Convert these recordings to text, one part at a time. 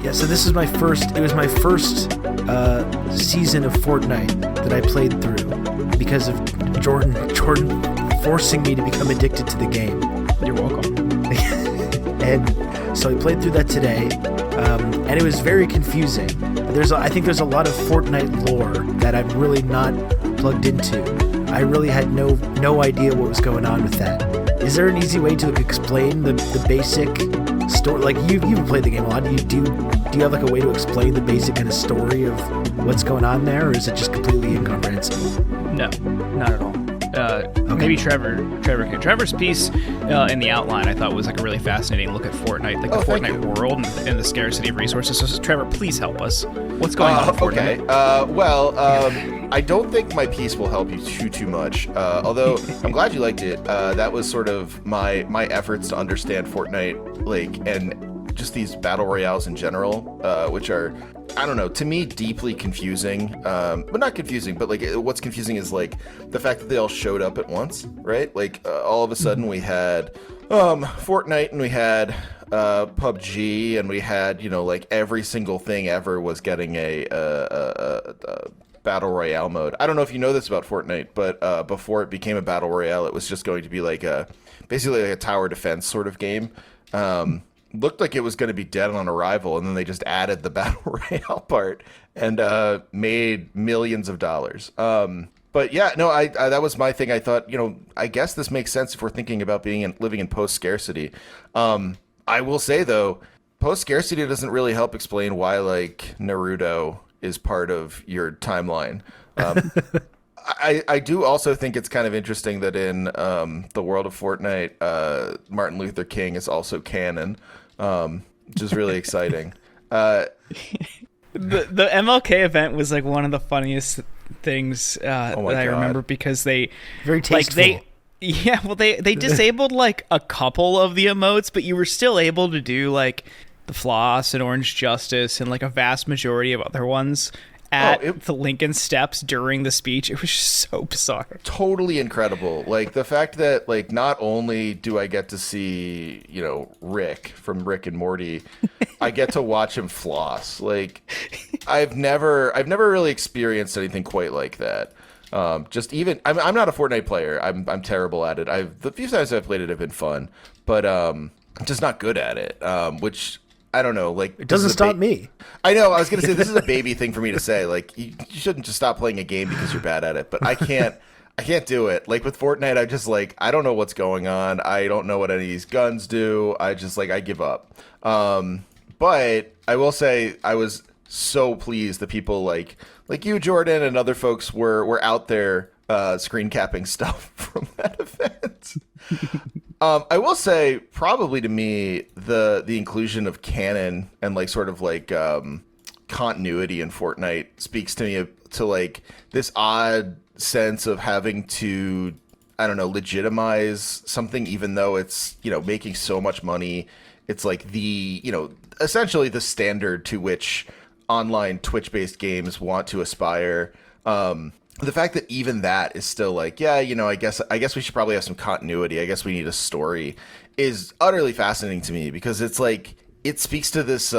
Yeah, so this is my first. It was my first season of Fortnite that I played through because of Jordan forcing me to become addicted to the game. You're welcome. And so I played through that today, and it was very confusing. I think there's a lot of Fortnite lore that I'm really not plugged into. I really had no idea what was going on with that. Is there an easy way to explain the basic story? Like you've played the game a lot. Do you have like a way to explain the basic kind of story of what's going on there, or is it just completely incomprehensible? No, not at all. Okay. Maybe Trevor's piece in the outline I thought was like a really fascinating look at Fortnite, like the Fortnite world and the scarcity of resources. So Trevor, please help us. What's going on with Fortnite? Okay. I don't think my piece will help you too much. Although I'm glad you liked it. That was sort of my efforts to understand Fortnite, like, and just these battle royales in general, which are, I don't know, to me, deeply confusing. But not confusing, but like what's confusing is like the fact that they all showed up at once, right? Like all of a sudden we had Fortnite and we had PUBG and we had, like every single thing ever was getting a battle royale mode. I don't know if you know this about Fortnite, but before it became a battle royale, it was just going to be like basically like a tower defense sort of game. Looked like it was going to be dead on arrival, and then they just added the battle royale part and made millions of dollars. But yeah, no, I that was my thing. I thought, I guess this makes sense if we're thinking about living in post scarcity. I will say though, post scarcity doesn't really help explain why like Naruto is part of your timeline. I do also think it's kind of interesting that in the world of Fortnite, Martin Luther King is also canon, which is really exciting. The MLK event was like one of the funniest things that I remember because they very tasteful. They disabled like a couple of the emotes, but you were still able to do like the floss and orange justice and like a vast majority of other ones at the Lincoln Steps during the speech. It was just so bizarre. Totally incredible. Like the fact that like not only do I get to see, Rick from Rick and Morty, I get to watch him floss. Like I've never really experienced anything quite like that. Just even I'm not a Fortnite player. I'm terrible at it. The few times I've played it have been fun, but I'm just not good at it. Which I don't know, like it doesn't stop me. I know. I was gonna say this is a baby thing for me to say. Like you shouldn't just stop playing a game because you're bad at it. But I can't do it. Like with Fortnite, I just like I don't know what's going on. I don't know what any of these guns do. I just like I give up. But I will say I was so pleased that people like you, Jordan, and other folks were out there screen capping stuff from that event. I will say, probably to me, the inclusion of canon and like sort of like continuity in Fortnite speaks to me to like this odd sense of having to, I don't know, legitimize something, even though it's making so much money. It's like the essentially the standard to which online Twitch-based games want to aspire. The fact that even that is still like, I guess we should probably have some continuity. I guess we need a story is utterly fascinating to me because it's like it speaks to this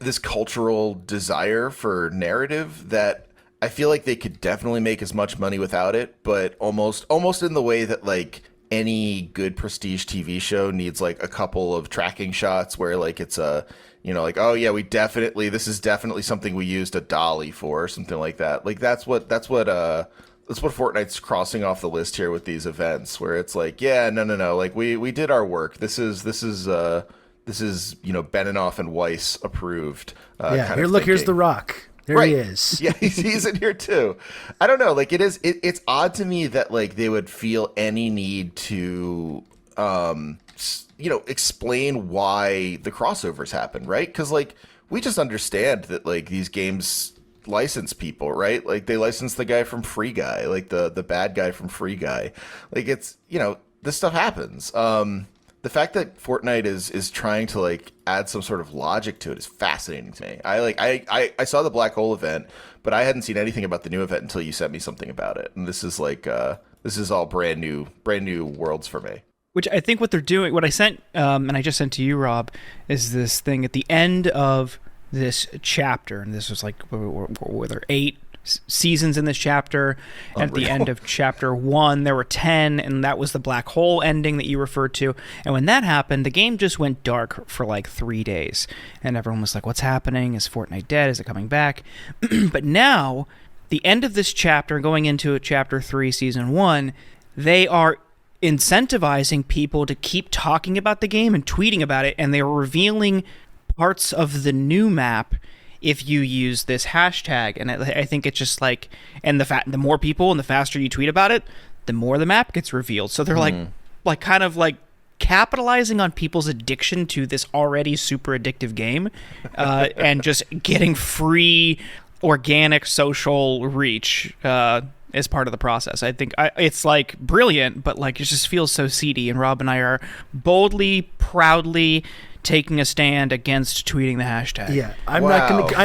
this cultural desire for narrative that I feel like they could definitely make as much money without it, but almost in the way that like any good prestige TV show needs like a couple of tracking shots where like it's a like, oh yeah, this is definitely something we used a dolly for or something like that. Like that's what Fortnite's crossing off the list here with these events where it's like, no. Like we did our work. This is Benioff and Weiss approved. Here, look, here's The Rock. There he is. Yeah, he's in here too. I don't know. Like it's odd to me that like they would feel any need to, explain why the crossovers happen, right? Because like we just understand that like these games license people, right? Like they license the guy from Free Guy, like the bad guy from Free Guy. Like it's this stuff happens. The fact that Fortnite is trying to like add some sort of logic to it is fascinating to me. I saw the Black Hole event, but I hadn't seen anything about the new event until you sent me something about it, and this is like this is all brand new worlds for me. Which I think what they're doing, what I sent, and I just sent to you, Rob, is this thing at the end of this chapter, and this was like, were there 8 seasons in this chapter? And at the end of chapter 1 there were 10, and that was the black hole ending that you referred to. And when that happened, the game just went dark for like 3 days, and everyone was like, what's happening? Is Fortnite dead? Is it coming back? But now, the end of this chapter, going into chapter 3 season 1, they are incentivizing people to keep talking about the game and tweeting about it, and they're revealing parts of the new map if you use this hashtag. And I think it's just like, and the more people and the faster you tweet about it, the more the map gets revealed. So they're like kind of like capitalizing on people's addiction to this already super addictive game, and just getting free organic social reach as part of the process. I think it's like brilliant, but like it just feels so seedy. And Rob and I are boldly, proudly taking a stand against tweeting the hashtag. Yeah, I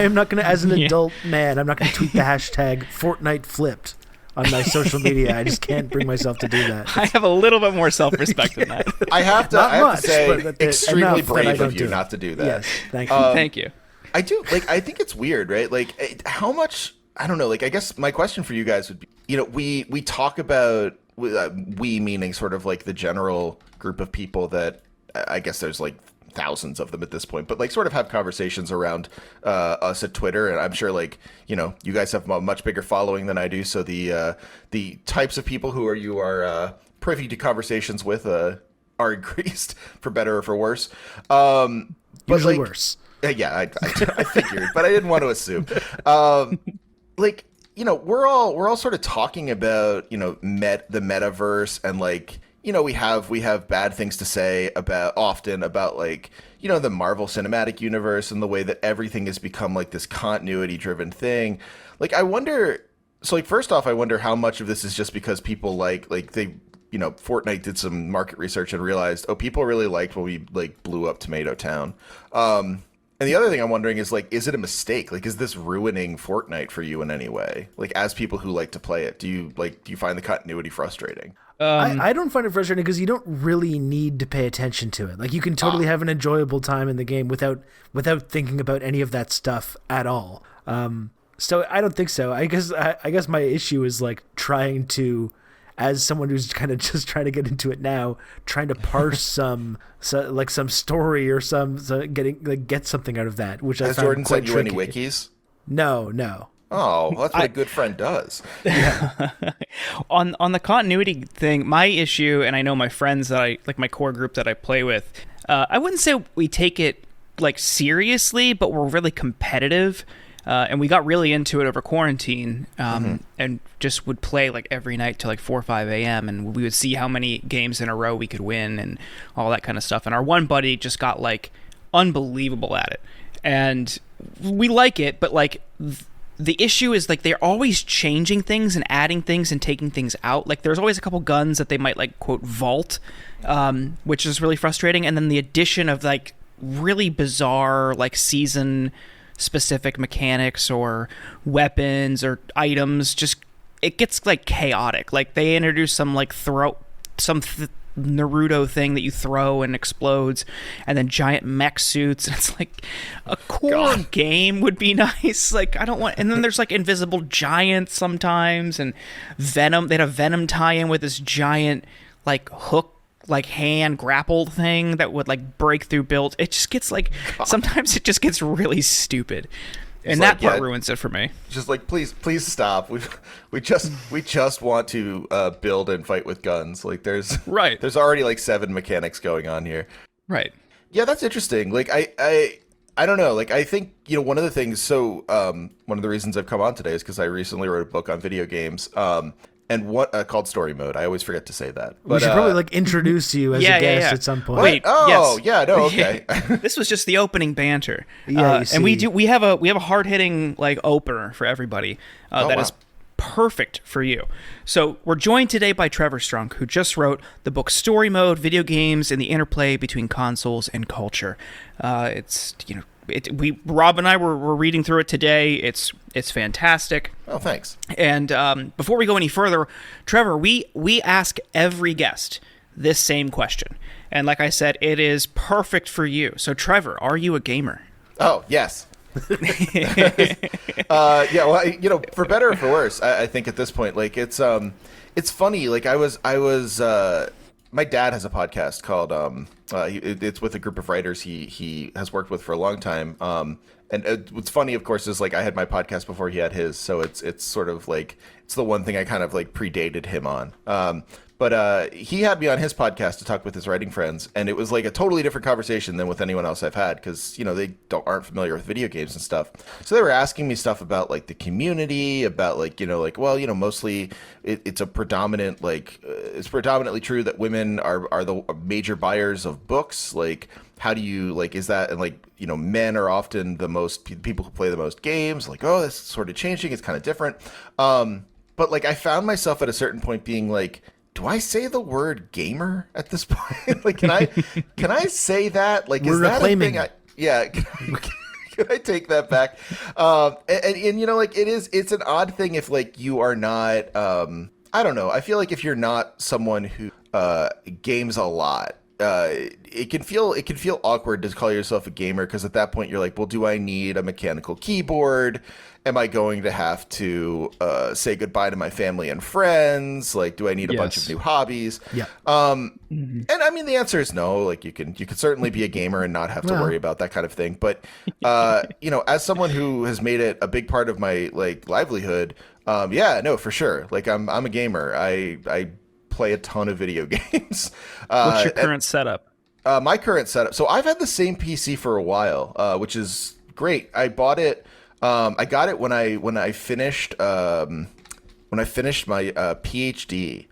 am not gonna, as an adult man, I'm not gonna tweet the hashtag Fortnite flipped on my social media. I just can't bring myself to do that. I have a little bit more self-respect than that. I have to say, extremely brave of you not to do that. Yes, thank you. Thank you. I do, like, I think it's weird, right? Like, how much, I don't know, like, I guess my question for you guys would be, you know, we talk about, we meaning sort of like the general group of people that, I guess there's like thousands of them at this point, but like sort of have conversations around us at Twitter. And I'm sure, like, you know, you guys have a much bigger following than I do. So the types of people who you are privy to conversations with are increased, for better or for worse. Usually worse. Yeah, I figured, but I didn't want to assume. Like, you know, we're all sort of talking about, you know, the metaverse, and like, you know, we have bad things to say often about like, you know, the Marvel Cinematic Universe and the way that everything has become like this continuity driven thing. Like, I wonder. So, like, first off, I wonder how much of this is just because people like they, you know, Fortnite did some market research and realized, oh, people really liked when we like blew up Tomato Town. And the other thing I'm wondering is, like, is it a mistake? Like, is this ruining Fortnite for you in any way? Like, as people who like to play it, do you find the continuity frustrating? I don't find it frustrating because you don't really need to pay attention to it. Like, you can totally have an enjoyable time in the game without thinking about any of that stuff at all. So I don't think so. I guess my issue is like trying to, as someone who's kind of just trying to get into it now, trying to parse some story or get something out of that. Which has Jordan sent you any wikis? No. Oh, well, that's what a good friend does. Yeah. On the continuity thing, my issue, and I know my friends that my core group that I play with, I wouldn't say we take it like seriously, but we're really competitive. And we got really into it over quarantine, and just would play like every night till like 4 or 5 a.m. and we would see how many games in a row we could win and all that kind of stuff. And our one buddy just got like unbelievable at it, and we like it, but like the issue is like they're always changing things and adding things and taking things out. Like there's always a couple guns that they might like quote vault, which is really frustrating. And then the addition of like really bizarre like season specific mechanics or weapons or items, just it gets like chaotic. Like they introduce some like Naruto thing that you throw and explodes, and then giant mech suits, and it's like a core game would be nice. Like I don't want, and then there's like invisible giants sometimes, and Venom. They had a Venom tie-in with this giant like hook, like hand grappled thing that would like break through builds. It just gets like sometimes it just gets really stupid, and that part ruins it for me. Just like please stop. We just want to build and fight with guns. Like there's already like 7 mechanics going on here. Right. Yeah, that's interesting. Like I don't know. Like I think, you know, one of the things. So one of the reasons I've come on today is because I recently wrote a book on video games. And what called Story Mode. I always forget to say that. But, we should probably like introduce you as a guest at some point. Wait, oh, yes. Yeah, no, okay. This was just the opening banter. Yeah, and we have a hard hitting like opener for everybody is perfect for you. So we're joined today by Trevor Strunk, who just wrote the book Story Mode: Video Games and the Interplay Between Consoles and Culture. It's, you know, Rob and I were reading through it today. It's fantastic. Oh, thanks. And before we go any further, Trevor, we ask every guest this same question, and like I said, it is perfect for you. So, Trevor, are you a gamer? Oh, yes. Yeah, well, for better or for worse, I think at this point, like it's funny. Like I was my dad has a podcast called it's with a group of writers he has worked with for a long time. And what's funny, of course, is like I had my podcast before he had his, so it's sort of like it's the one thing I kind of like predated him on. But he had me on his podcast to talk with his writing friends, and it was like a totally different conversation than with anyone else I've had because, they aren't familiar with video games and stuff. So they were asking me stuff about like the community, about like, mostly it's a predominant, like it's predominantly true that women are the major buyers of books. Like, how do you like, is that, and like, men are often the most people who play the most games. Like, oh, that's sort of changing. It's kind of different. But like I found myself at a certain point being like, do I say the word gamer at this point? Like, can I say that? Like, We're is that reclaiming a thing? Yeah. Can I take that back? And like it's an odd thing if like you are not, I don't know. I feel like if you're not someone who, games a lot, it can feel awkward to call yourself a gamer. Cause at that point you're like, well, do I need a mechanical keyboard? Am I going to have to say goodbye to my family and friends? Like, do I need a bunch of new hobbies? Yeah. And I mean, the answer is no. Like, you can certainly be a gamer and not have to worry about that kind of thing. But as someone who has made it a big part of my like livelihood, yeah, no, for sure. Like, I'm a gamer. I play a ton of video games. What's your current setup? My current setup. So I've had the same PC for a while, which is great. I bought it. I got it when I finished my PhD.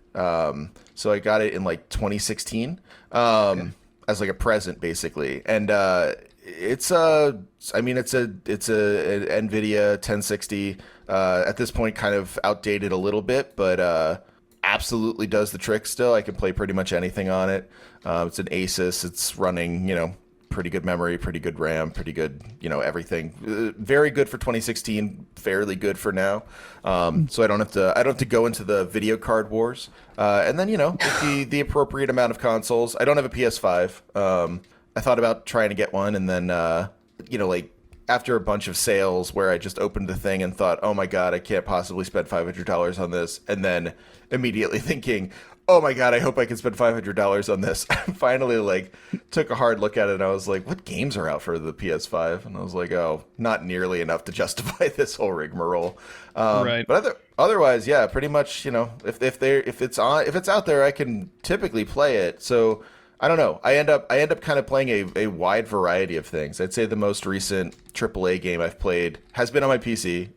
So I got it in like 2016 as like a present basically, and it's a NVIDIA 1060. At this point, kind of outdated a little bit, but absolutely does the trick still. I can play pretty much anything on it. It's an Asus. It's running, pretty good memory, pretty good RAM, pretty good, everything. Very good for 2016, fairly good for now. So I don't have to go into the video card wars. And then, with the appropriate amount of consoles. I don't have a PS5. I thought about trying to get one, and then, like after a bunch of sales where I just opened the thing and thought, oh my God, I can't possibly spend $500 on this. And then immediately thinking, oh my God, I hope I can spend $500 on this. I finally like took a hard look at it and I was like, what games are out for the PS5? And I was like, oh, not nearly enough to justify this whole rigmarole. Right. But otherwise, yeah, pretty much, if it's out there, I can typically play it. So I don't know. I end up kind of playing a wide variety of things. I'd say the most recent AAA game I've played has been on my PC,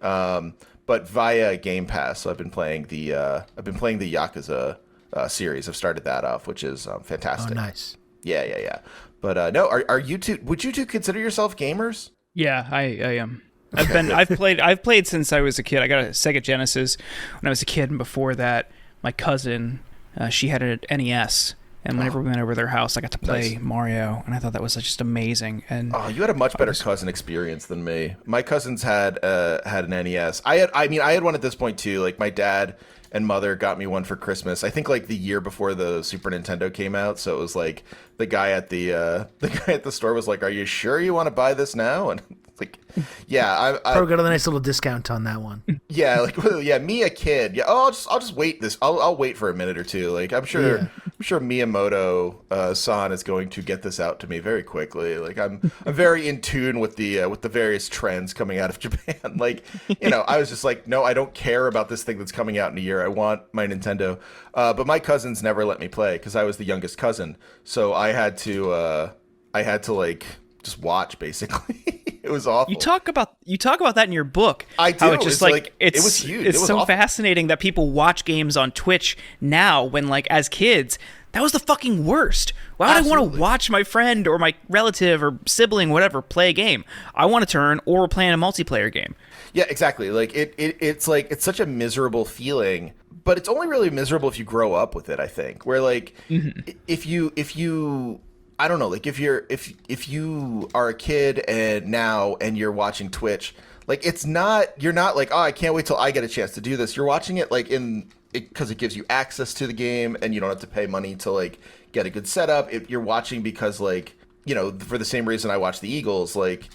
but via Game Pass. So I've been playing the Yakuza series. I've started that off, which is fantastic. Oh, nice. Yeah. But no, are you two? Would you two consider yourself gamers? Yeah, I am. I've played since I was a kid. I got a Sega Genesis when I was a kid, and before that, my cousin, she had an NES. And whenever we went over their house, I got to play Mario, and I thought that was just amazing. And you had a much better cousin experience than me. My cousins had an NES. I had one at this point too. Like my dad and mother got me one for Christmas. I think like the year before the Super Nintendo came out. So it was like the guy at the store was like, "Are you sure you want to buy this now?" And like, yeah, I probably got a nice little discount on that one. Yeah, like yeah, me a kid. Yeah, I'll just wait this. I'll wait for a minute or two. Like I'm sure Miyamoto san is going to get this out to me very quickly. Like I'm very in tune with the various trends coming out of Japan. Like I was just like, no, I don't care about this thing that's coming out in a year. I want my Nintendo. But my cousins never let me play because I was the youngest cousin. So I had to like just watch basically. It was awful. You talk about that in your book. I do. How it's just it was huge. It's so awful. fascinating that people watch games on Twitch now when like as kids, that was the fucking worst. Why would I want to watch my friend or my relative or sibling, whatever, play a game? I want to turn or we're playing a multiplayer game. Yeah, exactly. Like it's like it's such a miserable feeling, but it's only really miserable if you grow up with it, I think. Where like if you I don't know, like if you are a kid and you're watching Twitch, like you're not like, oh, I can't wait till I get a chance to do this. You're watching it like because it gives you access to the game and you don't have to pay money to like get a good setup. You're watching because like, for the same reason I watch the Eagles, like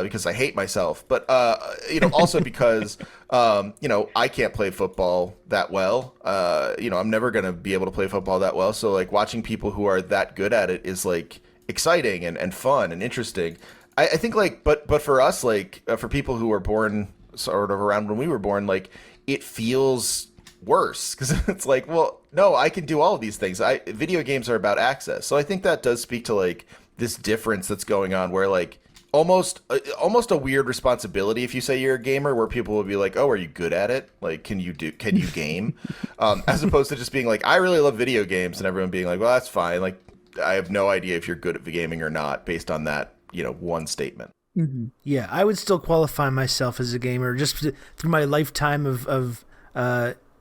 because I hate myself, but also because I can't play football that well. I'm never gonna be able to play football that well. So like watching people who are that good at it is like exciting and fun and interesting. I think like, but for us, like for people who were born sort of around when we were born, like it feels worse because it's like, well, no, I can do all of these things. Video games are about access. So I think that does speak to like this difference that's going on where like almost a weird responsibility if you say you're a gamer, where people will be like, oh, are you good at it? Like, can you game? As opposed to just being like, I really love video games, and everyone being like, well, that's fine. Like, I have no idea if you're good at gaming or not based on that, one statement. Mm-hmm. Yeah, I would still qualify myself as a gamer just through my lifetime of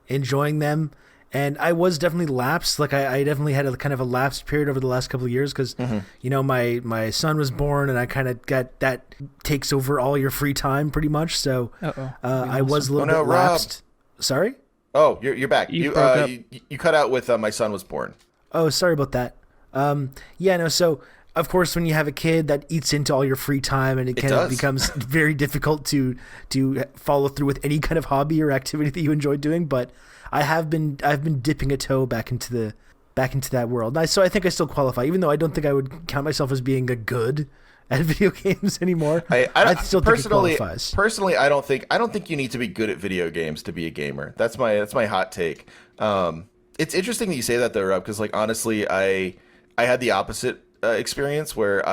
enjoying them. And I was definitely lapsed. Like I definitely had a kind of a lapsed period over the last couple of years because, my son was born and I kind of got that takes over all your free time pretty much. So I was a little bit lapsed. Rob. Sorry? Oh, you're back. You cut out with my son was born. Oh, sorry about that. So of course when you have a kid that eats into all your free time and it kind of becomes very difficult to follow through with any kind of hobby or activity that you enjoy doing. But I've been dipping a toe back into that world. So I think I still qualify, even though I don't think I would count myself as being a good at video games anymore. I still think it qualifies. Personally, I don't think you need to be good at video games to be a gamer. That's my hot take. It's interesting that you say that though, Rob, because like honestly, I had the opposite experience where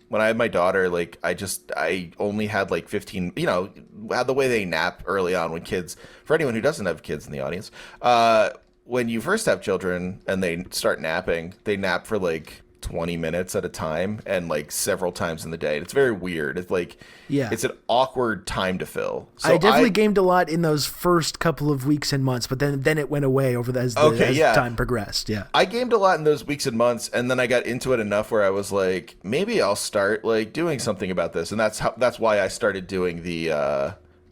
when I had my daughter, like I only had like 15, had the way they nap early on when kids, for anyone who doesn't have kids in the audience, when you first have children and they start napping, they nap for like 20 minutes at a time and like several times in the day. It's very weird. It's like, it's an awkward time to fill. So I definitely gamed a lot in those first couple of weeks and months, but then it went away as time progressed. Yeah. I gamed a lot in those weeks and months, and then I got into it enough where I was like, maybe I'll start like doing something about this. And that's why I started doing the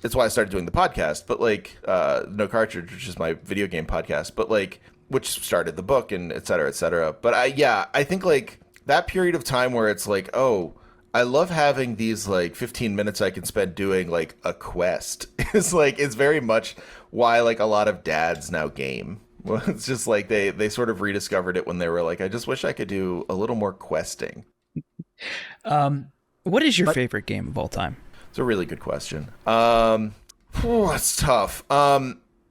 podcast, but like No Cartridge, which is my video game podcast, but like which started the book and et cetera, et cetera. But I think like that period of time where it's like, oh, I love having these like 15 minutes I can spend doing like a quest. It's like, it's very much why like a lot of dads now game. Well, it's just like they sort of rediscovered it when they were like, I just wish I could do a little more questing. What is your favorite game of all time? It's a really good question. It's tough.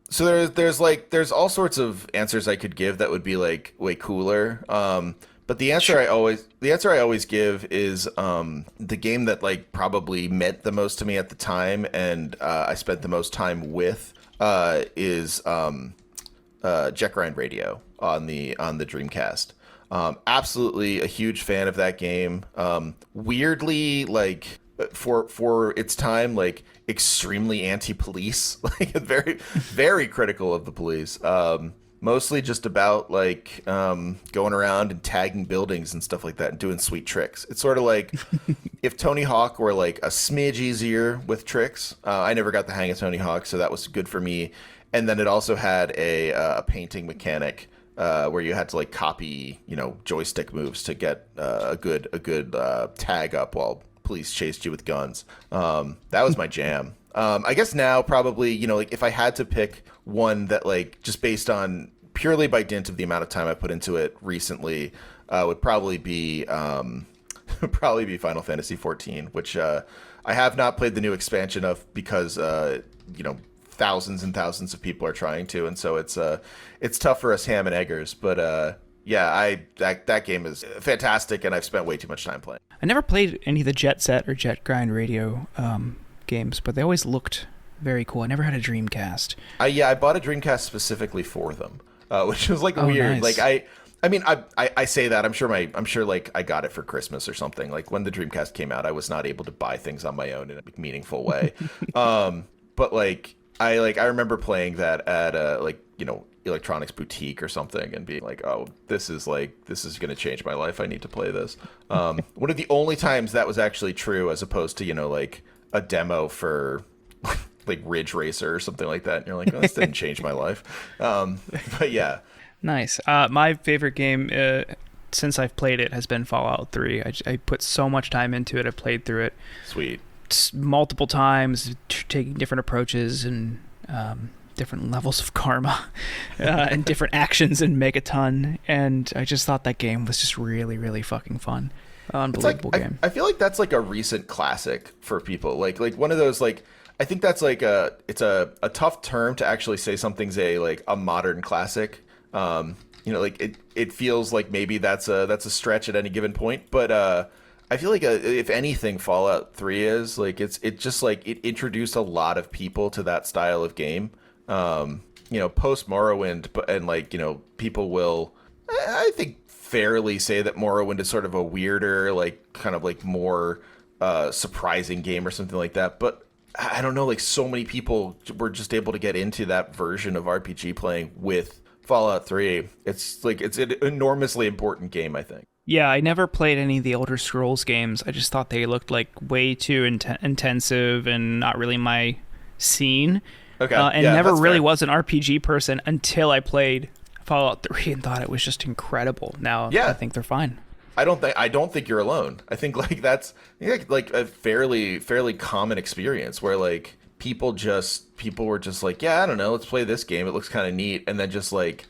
So there's all sorts of answers I could give that would be like way cooler. But the answer I always give is the game that like probably meant the most to me at the time and I spent the most time with is Jet Grind Radio on the Dreamcast. Absolutely a huge fan of that game. Weirdly, like for its time, like extremely anti-police, like very, very critical of the police. Mostly just about like going around and tagging buildings and stuff like that and doing sweet tricks. It's sort of like if Tony Hawk were like a smidge easier with tricks. I never got the hang of Tony Hawk, so that was good for me. And then it also had a painting mechanic where you had to like copy, joystick moves to get a good tag up while police chased you with guns. That was my jam. I guess now probably, like if I had to pick one that like just based on purely by dint of the amount of time I put into it recently, would probably be Final Fantasy 14, which I have not played the new expansion of because thousands and thousands of people are trying to, and so it's tough for us ham and eggers. But that game is fantastic, and I've spent way too much time playing. I never played any of the Jet Set or Jet Grind Radio games, but they always looked very cool. I never had a Dreamcast. I bought a Dreamcast specifically for them, which was like weird. Nice. Like I say that I'm sure like I got it for Christmas or something. Like when the Dreamcast came out, I was not able to buy things on my own in a meaningful way. But like I remember playing that at electronics boutique or something and being like, oh, this is going to change my life. I need to play this. One of the only times that was actually true, as opposed to, like a demo for like Ridge Racer or something like that. And you're like, oh, this didn't change my life. But yeah. Nice. My favorite game since I've played it has been Fallout 3. I put so much time into it. I played through it Sweet. multiple times, taking different approaches and different levels of karma and different actions in Megaton. And I just thought that game was just really, really fucking fun. Unbelievable game. I feel like that's like a recent classic for people. Like one of those, like, I think that's like it's a tough term to actually say something's a modern classic. Like it feels like maybe that's a stretch at any given point, but I feel like if anything, Fallout 3 is like it just like it introduced a lot of people to that style of game. Post Morrowind, and people will, I think, fairly say that Morrowind is sort of a weirder, like kind of like more surprising game or something like that. But I don't know, like so many people were just able to get into that version of RPG playing with Fallout 3. It's like it's an enormously important game, I think. Yeah, I never played any of the Elder Scrolls games. I just thought they looked like way too intensive and not really my scene. Okay. And never really was an RPG person until I played Fallout 3 and thought it was just incredible. Now I think they're fine. I don't think you're alone. I think like that's like a fairly common experience where like people were just like, yeah, I don't know, let's play this game. It looks kind of neat, and then just like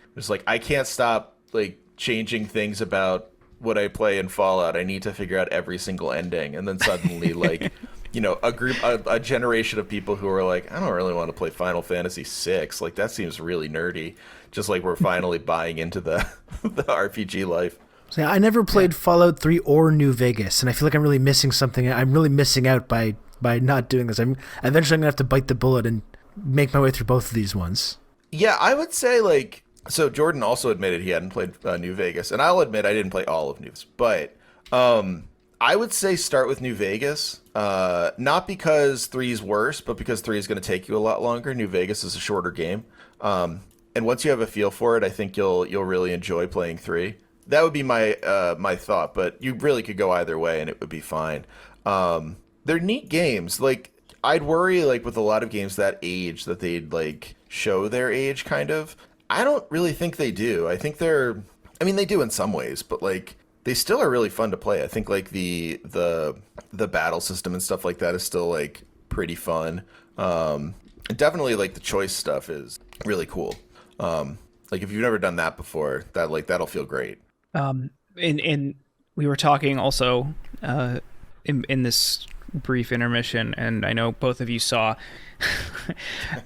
I can't stop like changing things about what I play in Fallout. I need to figure out every single ending, and then suddenly like a generation of people who are like, I don't really want to play Final Fantasy VI. Like that seems really nerdy. Just like we're finally buying into the RPG life. So I never played Fallout 3 or New Vegas, and I feel like I'm really missing something. I'm really missing out by not doing this. I'm eventually gonna have to bite the bullet and make my way through both of these ones. Yeah, I would say like, so Jordan also admitted he hadn't played New Vegas, and I'll admit I didn't play all of New Vegas, but I would say start with New Vegas, not because 3 is worse, but because 3 is going to take you a lot longer. New Vegas is a shorter game, and once you have a feel for it, I think you'll really enjoy playing 3. That would be my thought, but you really could go either way, and it would be fine. They're neat games. Like I'd worry like with a lot of games that age that they'd like show their age kind of. I don't really think they do. I think they do in some ways, but like they still are really fun to play. I think like the battle system and stuff like that is still like pretty fun. And definitely like the choice stuff is really cool. Like if you've never done that before, that'll feel great. And we were talking also in this brief intermission, and I know both of you saw,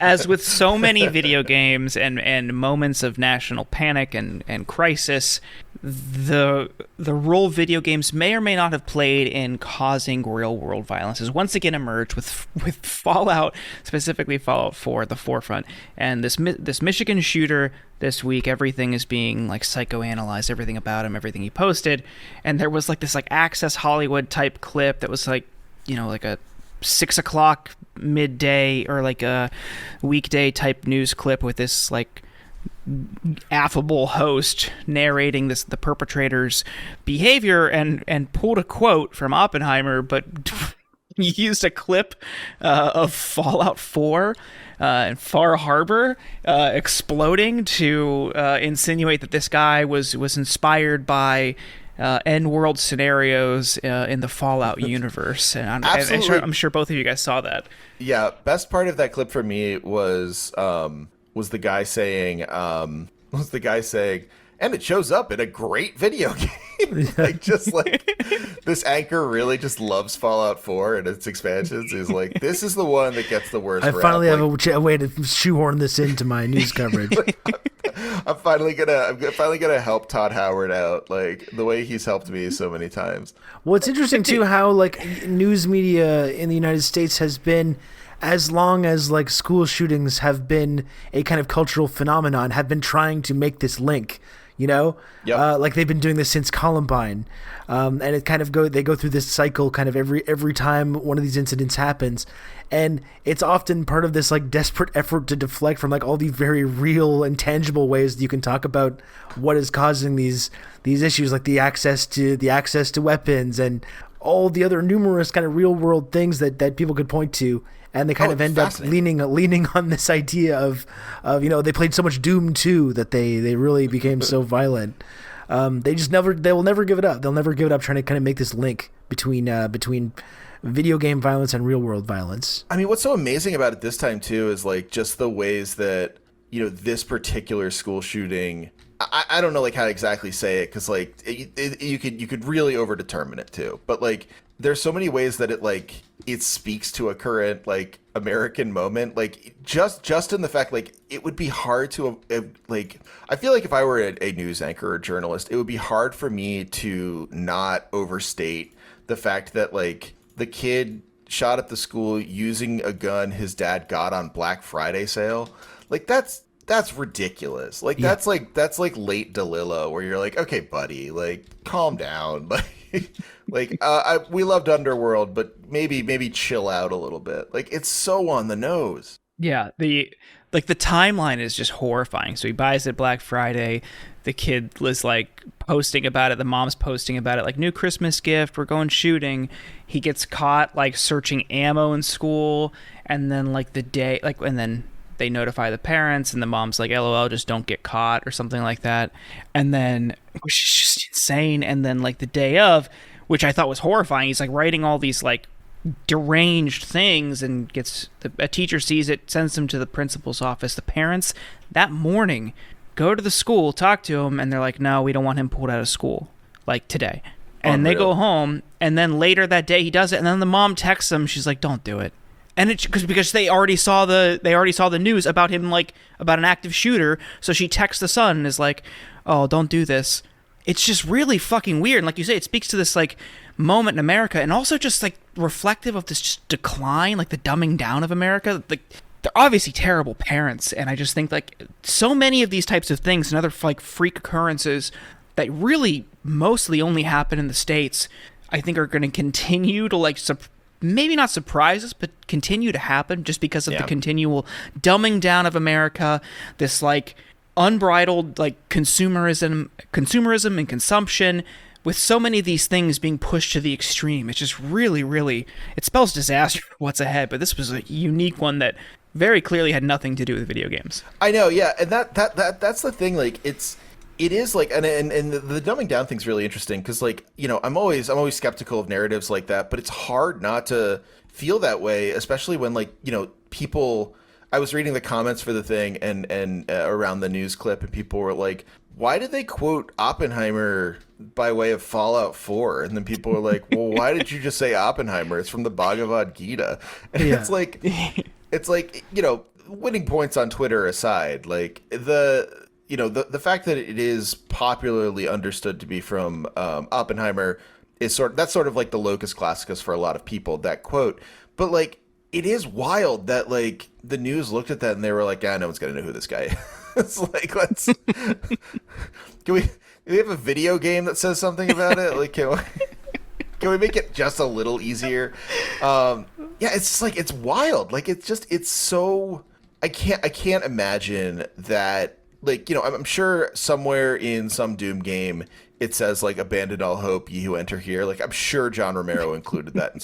as with so many video games and moments of national panic and crisis, the role video games may or may not have played in causing real world violence has once again emerged with Fallout, specifically Fallout 4 at the forefront. And this Michigan shooter this week, everything is being like psychoanalyzed, everything about him, everything he posted. And there was like this like Access Hollywood type clip that was like, like a 6 o'clock midday or like a weekday type news clip with this like affable host narrating the perpetrator's behavior and pulled a quote from Oppenheimer, but used a clip of Fallout 4 and Far Harbor exploding to insinuate that this guy was inspired by end-world scenarios in the Fallout universe. And I'm sure both of you guys saw that. Yeah, best part of that clip for me was the guy saying, and it shows up in a great video game. Like, just like this anchor really just loves Fallout 4 and its expansions. He's like, this is the one that gets the worst I rap. finally have a way to shoehorn this into my news coverage. I'm finally gonna help Todd Howard out, like the way he's helped me so many times. Well, it's interesting too how like news media in the United States has been, as long as like school shootings have been a kind of cultural phenomenon, have been trying to make this link. Yep. Like they've been doing this since Columbine, and it kind of they go through this cycle kind of every time one of these incidents happens, and it's often part of this like desperate effort to deflect from like all these very real and tangible ways that you can talk about what is causing these issues, like the access to weapons and all the other numerous kind of real world things that people could point to. And they kind of end up leaning on this idea of they played so much Doom 2 that they really became so violent. They will never give it up. They'll never give it up trying to kind of make this link between video game violence and real world violence. I mean, what's so amazing about it this time too is like just the ways that, you know, this particular school shooting, I don't know like how to exactly say it, because like you could really overdetermine it too, but like there's so many ways that it speaks to a current like American moment, like just in the fact like it would be hard to like, I feel like if I were a news anchor or journalist, it would be hard for me to not overstate the fact that like the kid shot at the school using a gun his dad got on Black Friday sale. Like that's ridiculous. Like that's like late DeLillo, where you're like, okay, buddy, like calm down. We loved Underworld, but maybe chill out a little bit. Like it's so on the nose. Yeah, the timeline is just horrifying. So he buys it Black Friday. The kid was like posting about it. The mom's posting about it, like new Christmas gift. We're going shooting. He gets caught like searching ammo in school, and then like the day, like, and then they notify the parents, and the mom's like, "LOL, just don't get caught," or something like that. And then, which is just insane. And then like the day of, which I thought was horrifying, he's like writing all these like deranged things, and a teacher sees it, sends him to the principal's office. The parents that morning go to the school, talk to him, and they're like, no, we don't want him pulled out of school like today. And they go home, and then later that day he does it, and then the mom texts him. She's like, don't do it. And it's because they already saw the news about him, like about an active shooter. So she texts the son and is like, oh, don't do this. It's just really fucking weird. And like you say, it speaks to this like moment in America, and also just like reflective of this just decline, like the dumbing down of America. Like they're obviously terrible parents, and I just think like so many of these types of things and other like freak occurrences that really mostly only happen in the States, I think are going to continue to like maybe not surprise us, but continue to happen just because of the continual dumbing down of America, this like unbridled like consumerism and consumption, with so many of these things being pushed to the extreme. It's just really, really, it spells disaster for what's ahead. But this was a unique one that very clearly had nothing to do with video games. I know, yeah, and that's the thing. Like it is like, and the dumbing down thing's really interesting because, like, you know, I'm always skeptical of narratives like that, but it's hard not to feel that way, especially when, like, you know, people. I was reading the comments for the thing and around the news clip, and people were like, "Why did they quote Oppenheimer by way of Fallout 4?" And then people were like, "Well, why did you just say Oppenheimer? It's from the Bhagavad Gita." And it's like, you know, winning points on Twitter aside, like the fact that it is popularly understood to be from Oppenheimer is that's sort of like the locus classicus for a lot of people, that quote. But like, it is wild that like the news looked at that and they were like, no one's gonna know who this guy is. It's like, can we have a video game that says something about it? Like, can we make it just a little easier? Yeah, it's just like, it's wild. Like, it's so, I can't imagine that. Like, you know, I'm sure somewhere in some Doom game it says like abandon all hope, ye who enter here. Like, I'm sure John Romero included that in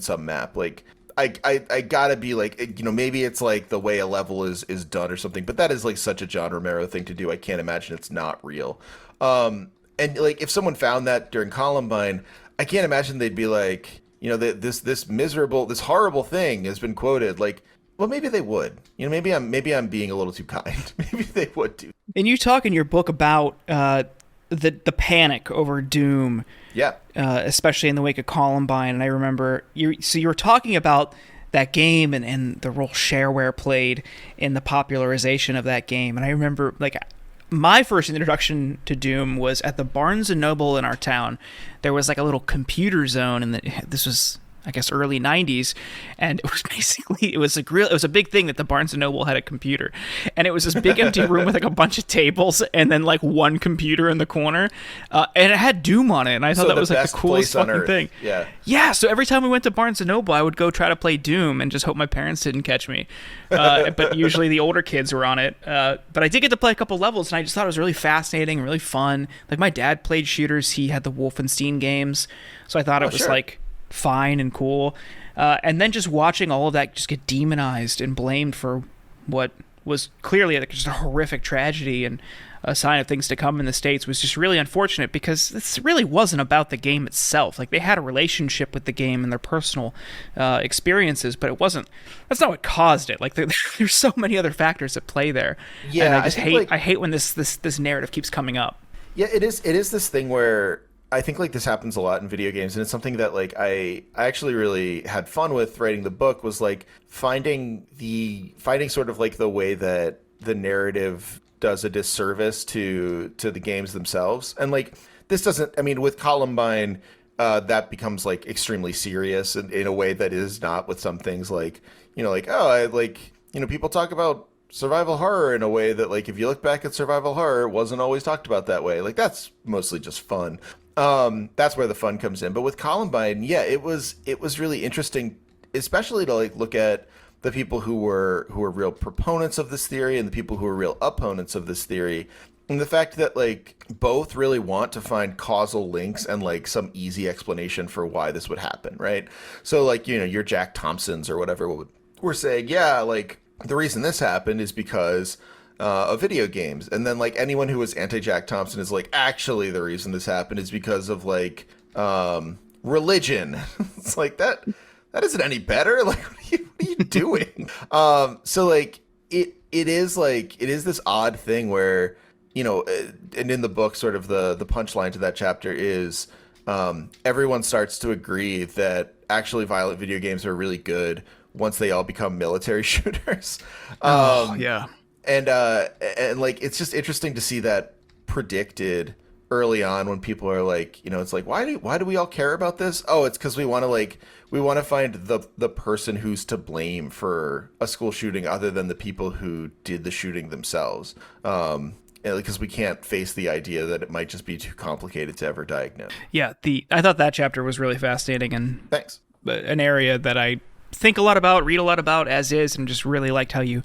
some map. Like, I gotta be like, you know, maybe it's like the way a level is done or something, but that is like such a John Romero thing to do. I can't imagine it's not real. And like, if someone found that during Columbine, I can't imagine they'd be like, you know, this miserable, this horrible thing has been quoted. Like, well, maybe they would. You know, maybe I'm being a little too kind. Maybe they would do. And you talk in your book about the panic over Doom. Yeah. Especially in the wake of Columbine. And I remember you were talking about that game and the role shareware played in the popularization of that game. And I remember, like, my first introduction to Doom was at the Barnes & Noble in our town. There was like a little computer zone, and this was, I guess, early 90s, and it was basically, it was a big thing that the Barnes & Noble had a computer, and it was this big empty room with like a bunch of tables and then like one computer in the corner, and it had Doom on it, and I thought that was like the coolest fucking thing. Yeah, so every time we went to Barnes & Noble, I would go try to play Doom and just hope my parents didn't catch me, but usually the older kids were on it, but I did get to play a couple levels, and I just thought it was really fascinating and really fun. Like, my dad played shooters, he had the Wolfenstein games, so I thought it was like fine and cool, and then just watching all of that just get demonized and blamed for what was clearly like just a horrific tragedy, and a sign of things to come in the States was just really unfortunate, because this really wasn't about the game itself. Like, they had a relationship with the game and their personal experiences, but that's not what caused it. Like, there's so many other factors at play there. Yeah, and I hate when this narrative keeps coming up. Yeah, it is this thing where I think like this happens a lot in video games, and it's something that like I actually really had fun with writing the book, was like finding sort of like the way that the narrative does a disservice to the games themselves. And like this doesn't, I mean, with Columbine, that becomes like extremely serious in a way that is not with some things like, you know, like, people talk about survival horror in a way that, like, if you look back at survival horror, it wasn't always talked about that way. Like, that's mostly just fun. That's where the fun comes in. But with Columbine, yeah, it was really interesting, especially to like look at the people who were real proponents of this theory and the people who were real opponents of this theory. And the fact that like both really want to find causal links and like some easy explanation for why this would happen, right? So like, you know, your Jack Thompsons or whatever were saying, yeah, like the reason this happened is because of video games. And then like anyone who was anti-Jack Thompson is like, actually the reason this happened is because of like religion. It's like that isn't any better. Like, what are you doing? So like it is this odd thing where, you know, and in the book, sort of the punchline to that chapter is everyone starts to agree that actually violent video games are really good once they all become military shooters. Yeah. And like, it's just interesting to see that predicted early on when people are like, you know, it's like, why do we all care about this? Oh, it's because we want to find the person who's to blame for a school shooting other than the people who did the shooting themselves. Because we can't face the idea that it might just be too complicated to ever diagnose. Yeah, I thought that chapter was really fascinating, and thanks. An area that I think a lot about, read a lot about as is, and just really liked how you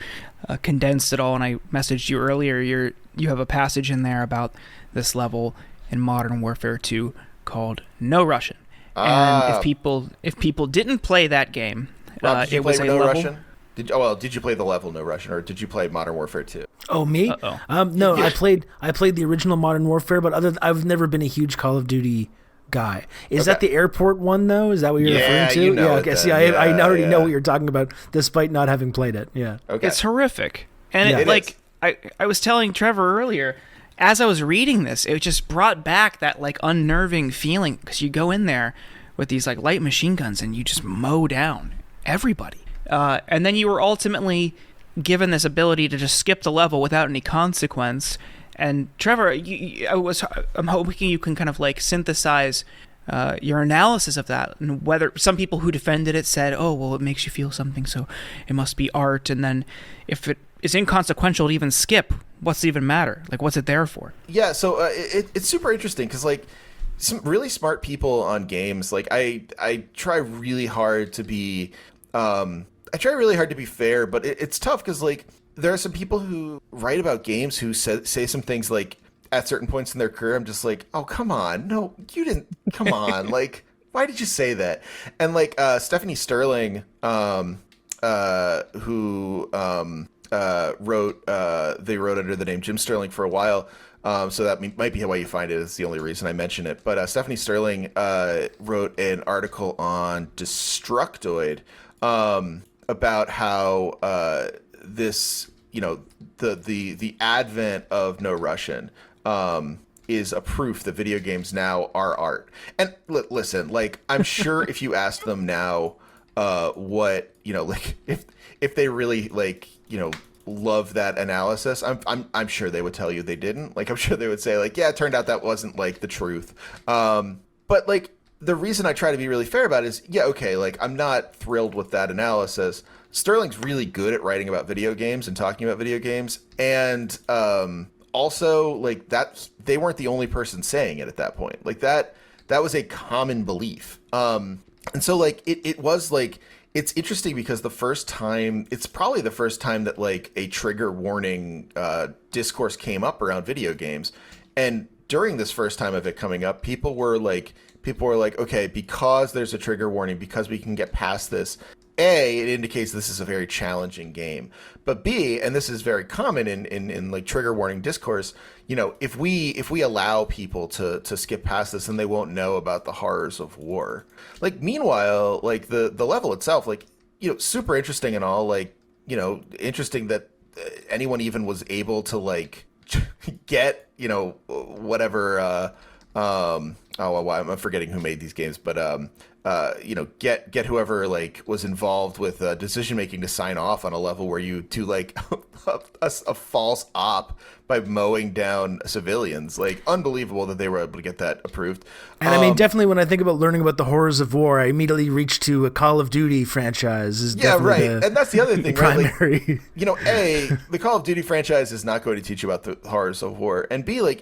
condensed it all. And I messaged you earlier, you have a passage in there about this level in Modern Warfare 2 called No Russian. And if people didn't play that game, Rob, it was a No level. Russian? Did you play the level No Russian, or did you play Modern Warfare 2? Oh, me? No, I played the original Modern Warfare, but I've never been a huge Call of Duty guy. Is that the airport one though? Is that what you're referring to? You know okay. See, I already know what you're talking about, despite not having played it. Yeah. Okay. It's horrific. And I was telling Trevor earlier, as I was reading this, it just brought back that like unnerving feeling, because you go in there with these like light machine guns and you just mow down everybody. And then you were ultimately given this ability to just skip the level without any consequence. And Trevor, I'm hoping you can kind of like synthesize your analysis of that, and whether some people who defended it said, oh, well, it makes you feel something, so it must be art. And then if it is inconsequential to even skip, what's it even matter? Like, what's it there for? Yeah, so it's super interesting because like some really smart people on games, like I try really hard to be fair, but it's tough because like there are some people who write about games who say some things like at certain points in their career, I'm just like, oh, come on. No, you didn't. Come on. Like, why did you say that? And like Stephanie Sterling, who they wrote under the name Jim Sterling for a while. So that might be why you find it. It's the only reason I mention it. But Stephanie Sterling wrote an article on Destructoid about how this, you know, the advent of No Russian is a proof that video games now are art. And listen, like, I'm sure if you asked them now what, you know, like if they really like, you know, love that analysis, I'm sure they would tell you they didn't. Like, I'm sure they would say like, yeah, it turned out that wasn't like the truth. But like, the reason I try to be really fair about it is, yeah, okay, like, I'm not thrilled with that analysis. Sterling's really good at writing about video games and talking about video games. And also, like, that they weren't the only person saying it at that point. Like, that was a common belief. And so, like, it was, like, it's interesting because it's probably the first time that, like, a trigger warning discourse came up around video games. And during this first time of it coming up, people were like, okay, because there's a trigger warning, because we can get past this, A, it indicates this is a very challenging game. But B, and this is very common in like trigger warning discourse, if we allow people to skip past this, then they won't know about the horrors of war. Like, meanwhile, like the level itself, like, super interesting and all, like, interesting that anyone even was able to like get, whatever, I'm forgetting who made these games, but get whoever like was involved with decision making to sign off on a level where you do like a false op by mowing down civilians. Like, unbelievable that they were able to get that approved. And I mean, definitely when I think about learning about the horrors of war, I immediately reach to a Call of Duty franchise. And that's the other thing, primary. Right? Like, A, the Call of Duty franchise is not going to teach you about the horrors of war. And B, like,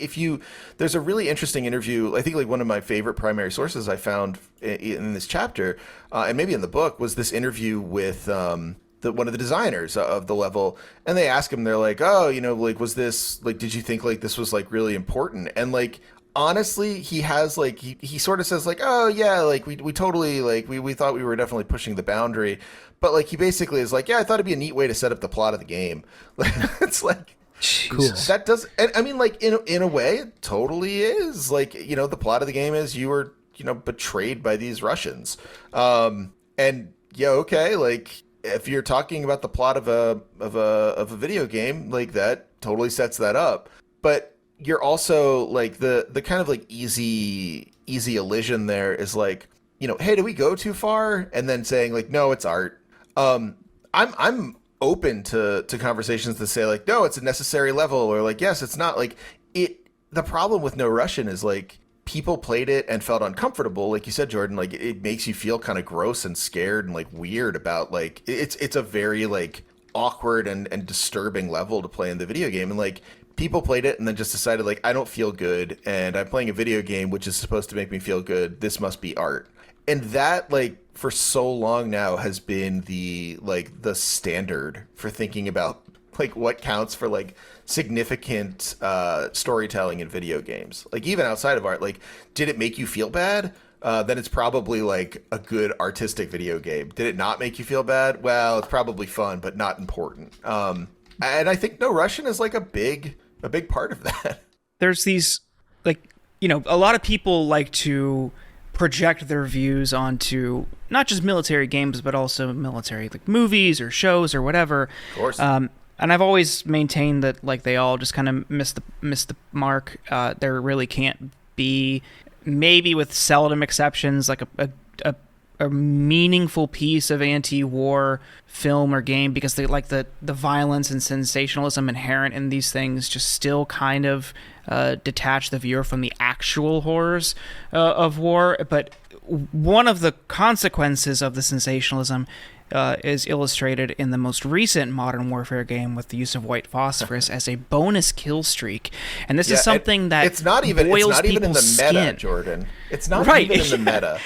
there's a really interesting interview, I think like one of my favorite primary sources I found in this chapter, and maybe in the book, was this interview with one of the designers of the level, and they ask him, they're like, oh, like, was this like, did you think like this was like really important? And like, honestly, he has like he sort of says like, oh yeah, like we totally like we thought we were definitely pushing the boundary, but like he basically is like, yeah, I thought it'd be a neat way to set up the plot of the game. It's like, cool. That does, and I mean, like, in a way, it totally is. Like, the plot of the game is you were betrayed by these Russians, and yeah, okay, like, if you're talking about the plot of a video game, like, that totally sets that up. But you're also like the kind of like easy elision there is like, hey, do we go too far? And then saying like, no, it's art. I'm open to conversations that say like, no, it's a necessary level, or like, yes, it's not. Like, the problem with No Russian is like, people played it and felt uncomfortable, like you said, Jordan. Like, it makes you feel kind of gross and scared and like weird about like, it's a very like awkward and disturbing level to play in the video game. And like, people played it and then just decided like, I don't feel good, and I'm playing a video game which is supposed to make me feel good. This must be art. And that, like, for so long now has been the standard for thinking about like what counts for like significant storytelling in video games. Like, even outside of art, like, did it make you feel bad? Then it's probably like a good artistic video game. Did it not make you feel bad? Well, it's probably fun, but not important. And I think No Russian is like a big part of that. There's these, like, a lot of people like to project their views onto not just military games, but also military like movies or shows or whatever. Of course. And I've always maintained that like they all just kind of miss the mark. There really can't be, maybe with seldom exceptions, like a meaningful piece of anti-war film or game, because they like the violence and sensationalism inherent in these things just still kind of detach the viewer from the actual horrors of war. But one of the consequences of the sensationalism is illustrated in the most recent Modern Warfare game with the use of white phosphorus as a bonus kill streak, and this is something that it's not even in the meta, Jordan. It's not even in the meta.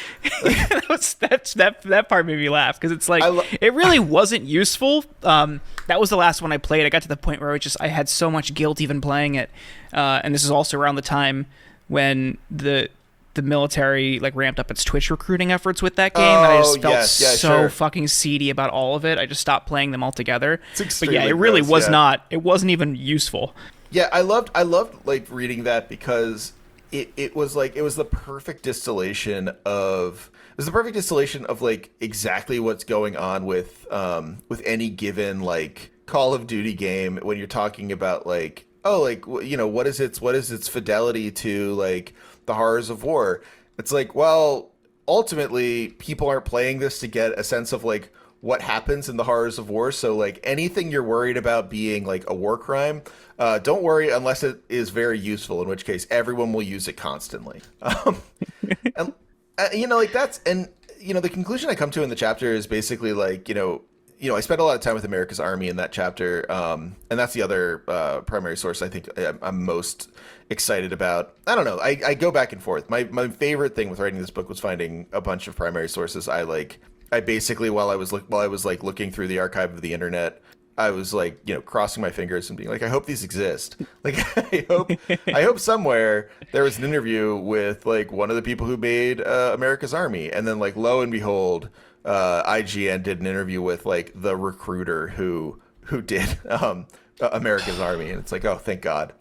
that part made me laugh, because it's like it really wasn't useful. That was the last one I played. I got to the point where I had so much guilt even playing it, and this is also around the time when the military like ramped up its Twitch recruiting efforts with that game, and I just felt fucking seedy about all of it. I just stopped playing them altogether. But yeah, it really was not. It wasn't even useful. Yeah, I loved like reading that, because it was the perfect distillation of like exactly what's going on with any given like Call of Duty game when you're talking about like, oh, like, what is its fidelity to like the horrors of war. It's like, well, ultimately people aren't playing this to get a sense of like what happens in the horrors of war. So like anything you're worried about being like a war crime, don't worry unless it is very useful, in which case everyone will use it constantly. And like that's, and the conclusion I come to in the chapter is basically like, I spent a lot of time with America's Army in that chapter, and that's the other primary source I think I'm most excited about. I don't know. I go back and forth. My favorite thing with writing this book was finding a bunch of primary sources. I basically, while I was like looking through the archive of the internet, I was like, crossing my fingers and being like, I hope these exist. Like, I hope somewhere there was an interview with like one of the people who made America's Army, and then like lo and behold, IGN did an interview with like the recruiter who did America's Army, and it's like, oh, thank God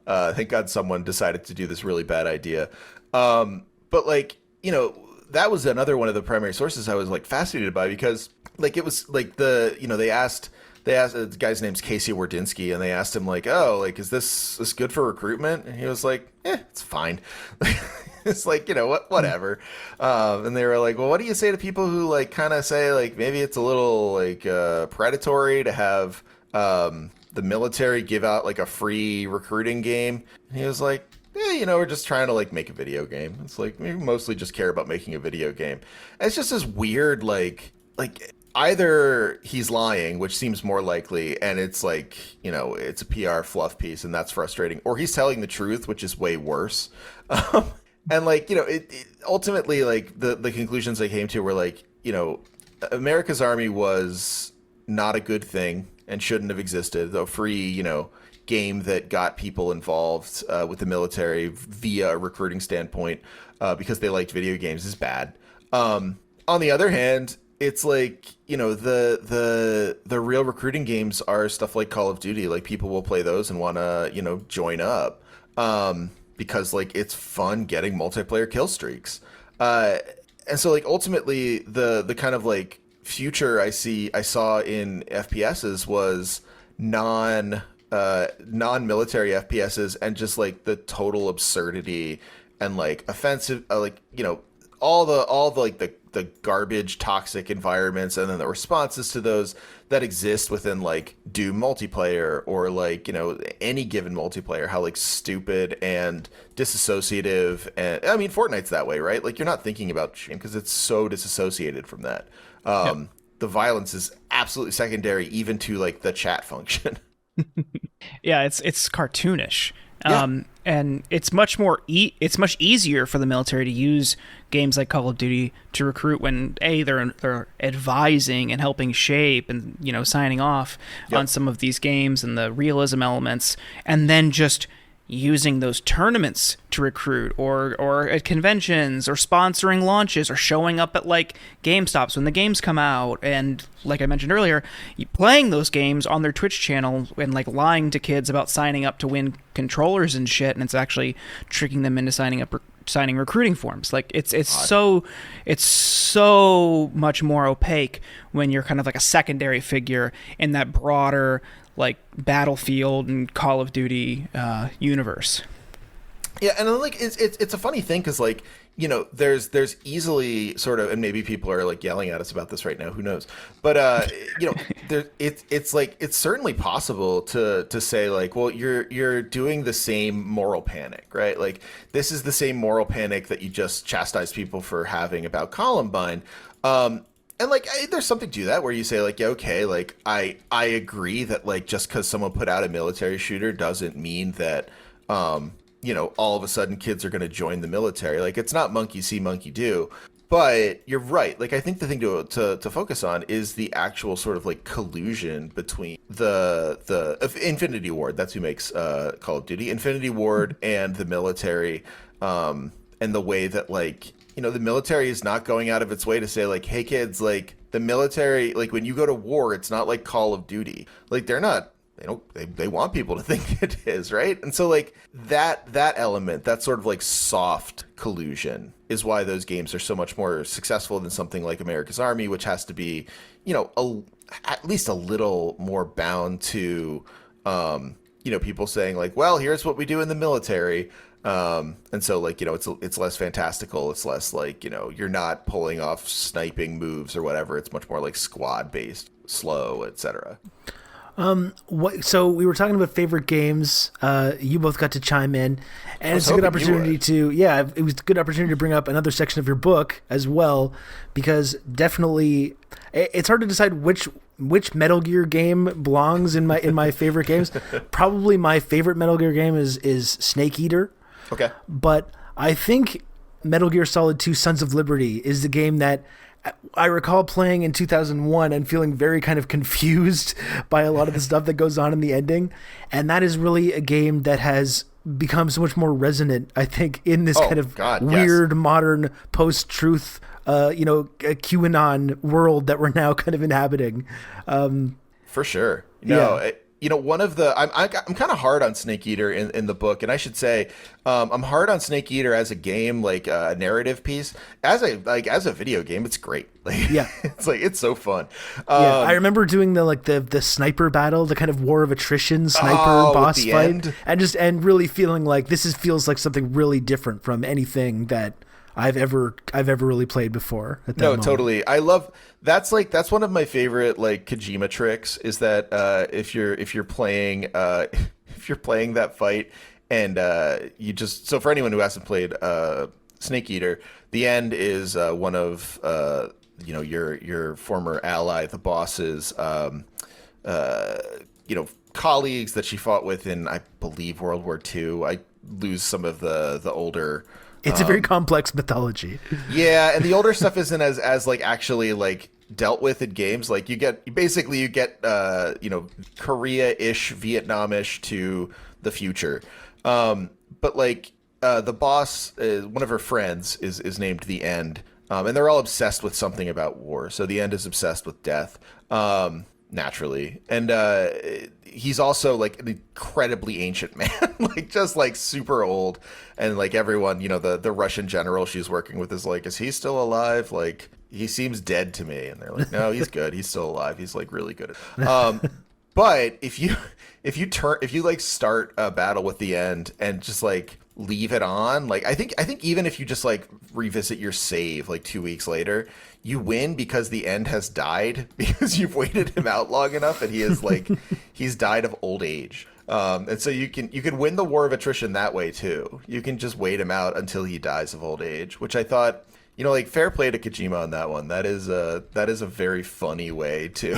someone decided to do this really bad idea. But like, you know, that was another one of the primary sources I was like fascinated by, because like it was like they asked the guy's name's Casey Wardinsky, and they asked him like, oh, like, is this good for recruitment? And he was like, it's fine. It's like, you know, whatever. And they were like, well, what do you say to people who like kind of say like maybe it's a little like predatory to have the military give out like a free recruiting game? And he was like, you know, we're just trying to like make a video game. It's like, we mostly just care about making a video game. And it's just this weird like either he's lying, which seems more likely, and it's like, you know, it's a PR fluff piece and that's frustrating, or he's telling the truth, which is way worse. And like, you know, it ultimately like the conclusions I came to were like, you know, America's Army was not a good thing and shouldn't have existed. A free, you know, game that got people involved with the military via a recruiting standpoint because they liked video games is bad. On the other hand, it's like, you know, the real recruiting games are stuff like Call of Duty. Like, people will play those and want to, you know, join up because like it's fun getting multiplayer kill streaks. And so like ultimately the kind of like future I saw in FPSs was non-military FPSs, and just like the total absurdity and like offensive, like, you know, all the like the garbage toxic environments, and then the responses to those that exist within like Doom multiplayer, or like, you know, any given multiplayer, how like stupid and disassociative. And I mean, Fortnite's that way, right? Like, you're not thinking about shame because it's so disassociated from that. Yep. The violence is absolutely secondary even to like the chat function. Yeah, it's cartoonish. Yeah. And it's much more it's much easier for the military to use games like Call of Duty to recruit when they're advising and helping shape and, you know, signing off on some of these games and the realism elements, and then just using those tournaments to recruit, or at conventions, or sponsoring launches, or showing up at like GameStops when the games come out, and like I mentioned earlier, playing those games on their Twitch channel and like lying to kids about signing up to win controllers and shit, and it's actually tricking them into signing recruiting forms. Like, it's so much more opaque when you're kind of like a secondary figure in that broader like Battlefield and Call of Duty universe. Yeah, and like it's a funny thing because, like, you know, there's easily sort of, and maybe people are like yelling at us about this right now, who knows? But you know, it's like, it's certainly possible to say like, well, you're doing the same moral panic, right? Like, this is the same moral panic that you just chastised people for having about Columbine. And like, there's something to that where you say like, yeah, okay, like I agree that like just because someone put out a military shooter doesn't mean that you know, all of a sudden kids are going to join the military. Like, it's not monkey see, monkey do. But you're right. Like, I think the thing to focus on is the actual sort of like collusion between the Infinity Ward. That's who makes Call of Duty. Infinity Ward and the military, and the way that, like, you know, the military is not going out of its way to say like, hey kids, like, the military, like, when you go to war, it's not like Call of Duty. Like, they want people to think it is, right? And so like that element, that sort of like soft collusion, is why those games are so much more successful than something like America's Army, which has to be, you know, at least a little more bound to, you know, people saying like, well, here's what we do in the military. And so like, you know, it's less fantastical. It's less like, you know, you're not pulling off sniping moves or whatever. It's much more like squad based, slow, etc. So we were talking about favorite games. You both got to chime in, and it's a good opportunity it was a good opportunity to bring up another section of your book as well, because definitely it's hard to decide which Metal Gear game belongs in my favorite games. Probably my favorite Metal Gear game is Snake Eater. Okay. But I think Metal Gear Solid 2 Sons of Liberty is the game that I recall playing in 2001 and feeling very kind of confused by a lot of the stuff that goes on in the ending. And that is really a game that has become so much more resonant, I think, in this kind of weird modern post-truth, QAnon world that we're now kind of inhabiting. For sure. One of the I'm kind of hard on Snake Eater in the book, and I should say I'm hard on Snake Eater as a game, like a narrative piece. As a video game, it's great. It's so fun. I remember doing the sniper battle, the kind of war of attrition sniper boss fight, and really feeling like feels like something really different from anything that I've ever really played before. At that moment. Totally. I love that's one of my favorite Kojima tricks is that if you're playing that fight and you just for anyone who hasn't played Snake Eater, the end is one of your former ally, the boss's colleagues that she fought with in, I believe, World War II. I lose some of the older. It's a very complex mythology. Yeah, and the older stuff isn't as actually dealt with in games. You get Korea-ish, Vietnam-ish to the future. But the boss, one of her friends is named the End, and they're all obsessed with something about war. So the End is obsessed with death, naturally, and he's also an incredibly ancient man, just super old, and everyone, the Russian general she's working with is he still alive? He seems dead to me, and they're like, no, he's good, he's still alive, he's really good at but if you start a battle with the End and just leave it on, I think even if you just revisit your save 2 weeks later, you win because the End has died, because you've waited him out long enough and he is he's died of old age. And so you can win the war of attrition that way too. You can just wait him out until he dies of old age, which I thought, fair play to Kojima on that one. That is a very funny way to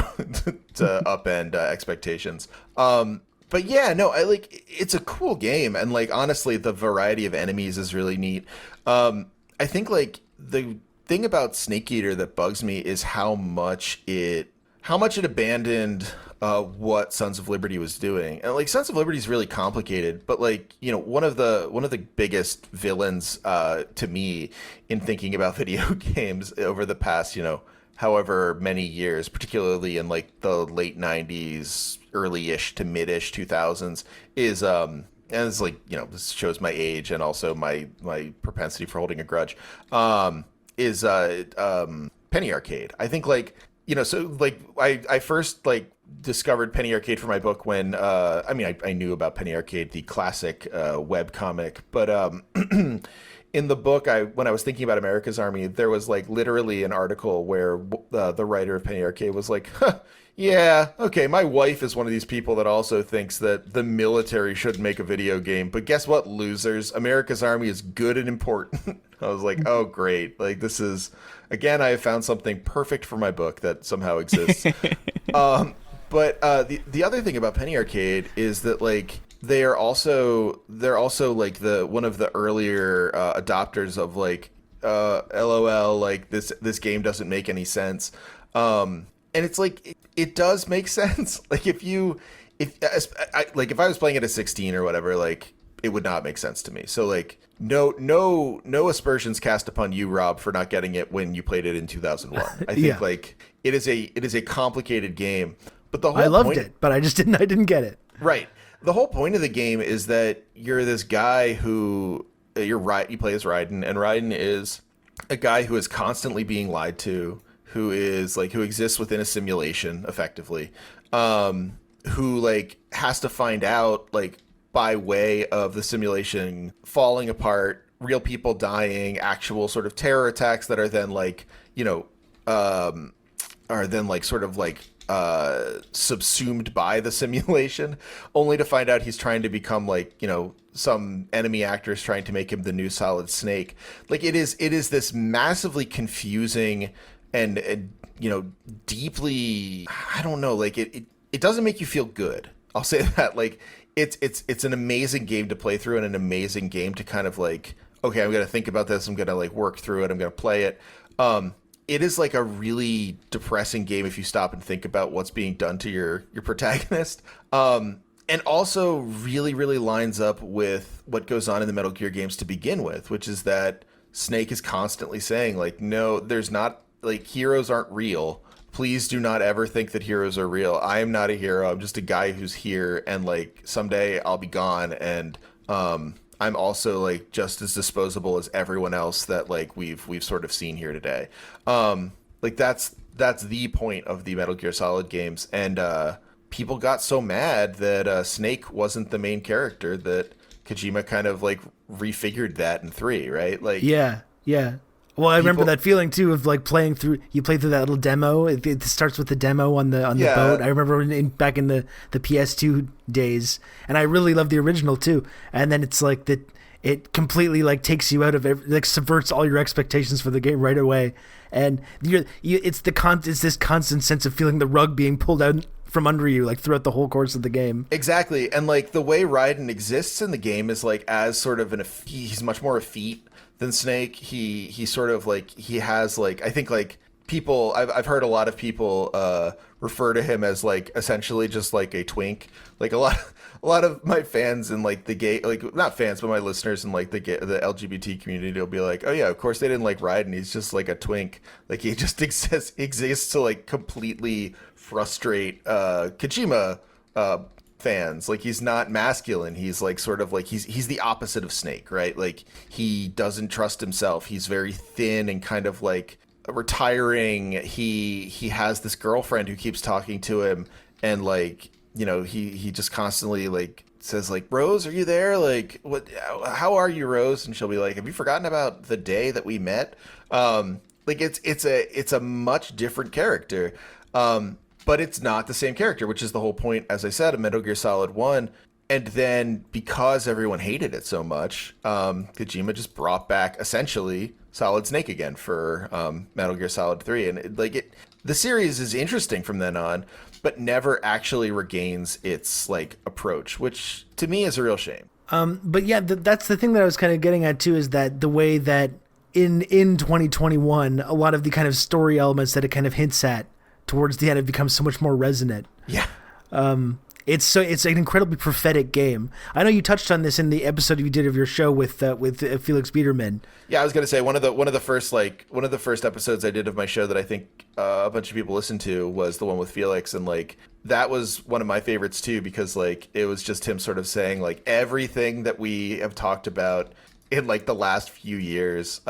upend expectations. But yeah, no, it's a cool game, and honestly, the variety of enemies is really neat. I think the thing about Snake Eater that bugs me is how much it abandoned what Sons of Liberty was doing. And Sons of Liberty is really complicated, but one of the biggest villains to me in thinking about video games over the past, however many years, particularly in the late 90s, early-ish to mid-ish 2000s, is and it's this shows my age and also my propensity for holding a grudge, is Penny Arcade. I think I first discovered Penny Arcade for my book when I knew about Penny Arcade, the classic web comic, but in the book, when I was thinking about America's Army, there was literally an article where the writer of Penny Arcade was yeah, okay, my wife is one of these people that also thinks that the military should make a video game, but guess what, losers? America's Army is good and important. I was oh, great. This is, again, I have found something perfect for my book that somehow exists. But the other thing about Penny Arcade is that they're also the one of the earlier adopters of LOL, this game doesn't make any sense. And it's it does make sense. If I was playing it at 16 or whatever, it would not make sense to me. So no aspersions cast upon you, Rob, for not getting it when you played it in 2001. I think it is a complicated game, but the whole I loved it, but I didn't get it. Right. The whole point of the game is that you're this guy who you play as Raiden, and Raiden is a guy who is constantly being lied to, who is who exists within a simulation effectively, who has to find out by way of the simulation falling apart, real people dying, actual sort of terror attacks that are then subsumed by the simulation, only to find out he's trying to become some enemy actor is trying to make him the new Solid Snake. It is this massively confusing and deeply, I don't know, it doesn't make you feel good. I'll say that. It's an amazing game to play through and an amazing game to kind of okay, I'm going to think about this. I'm going to work through it. I'm going to play it. It is a really depressing game if you stop and think about what's being done to your protagonist. And also really, really lines up with what goes on in the Metal Gear games to begin with, which is that Snake is constantly saying, like, no, there's not, like, heroes aren't real. Please do not ever think that heroes are real. I am not a hero. I'm just a guy who's here, and, like, someday I'll be gone, and I'm also, like, just as disposable as everyone else that, like, we've sort of seen here today. Like, that's the point of the Metal Gear Solid games, and people got so mad that Snake wasn't the main character that Kojima kind of, like, refigured that in 3, right? Like, yeah. Well, I remember that feeling too of, like, playing through. You play through that little demo. It starts with the demo on the boat. I remember back in the PS2 days, and I really loved the original too. And then it's like that. It completely, like, takes you out of like, subverts all your expectations for the game right away, and it's this constant sense of feeling the rug being pulled out from under you, like, throughout the whole course of the game. Exactly. And, like, the way Raiden exists in the game is, like, as sort of he's much more effete than Snake. He sort of, like, he has, like, I think, like, people, I've heard a lot of people refer to him as, like, essentially just like a twink. Like, a lot of my fans in, like, the gay, like, not fans, but my listeners in, like, the LGBT community will be like, oh yeah, of course they didn't like Raiden. He's just like a twink. Like, he just exists to, like, completely frustrate Kojima fans. Like, he's not masculine. He's, like, sort of like, he's the opposite of Snake, right? Like, he doesn't trust himself. He's very thin and kind of, like, retiring. He has this girlfriend who keeps talking to him, and, like, you know, he just constantly, like, says, like, Rose, are you there? Like, what? How are you, Rose? And she'll be like, have you forgotten about the day that we met? Like, it's a much different character, but it's not the same character, which is the whole point, as I said, of Metal Gear Solid 1. And then, because everyone hated it so much, Kojima just brought back, essentially, Solid Snake again for Metal Gear Solid 3. And, the series is interesting from then on, but never actually regains its, like, approach, which to me is a real shame. But yeah, that's the thing that I was kind of getting at too, is that the way that in 2021, a lot of the kind of story elements that it kind of hints at towards the end have become so much more resonant. Yeah. It's an incredibly prophetic game. I know you touched on this in the episode you did of your show with Felix Biederman. Yeah, I was gonna say one of the first episodes I did of my show that I think a bunch of people listened to was the one with Felix, and, like, that was one of my favorites too, because, like, it was just him sort of saying, like, everything that we have talked about in, like, the last few years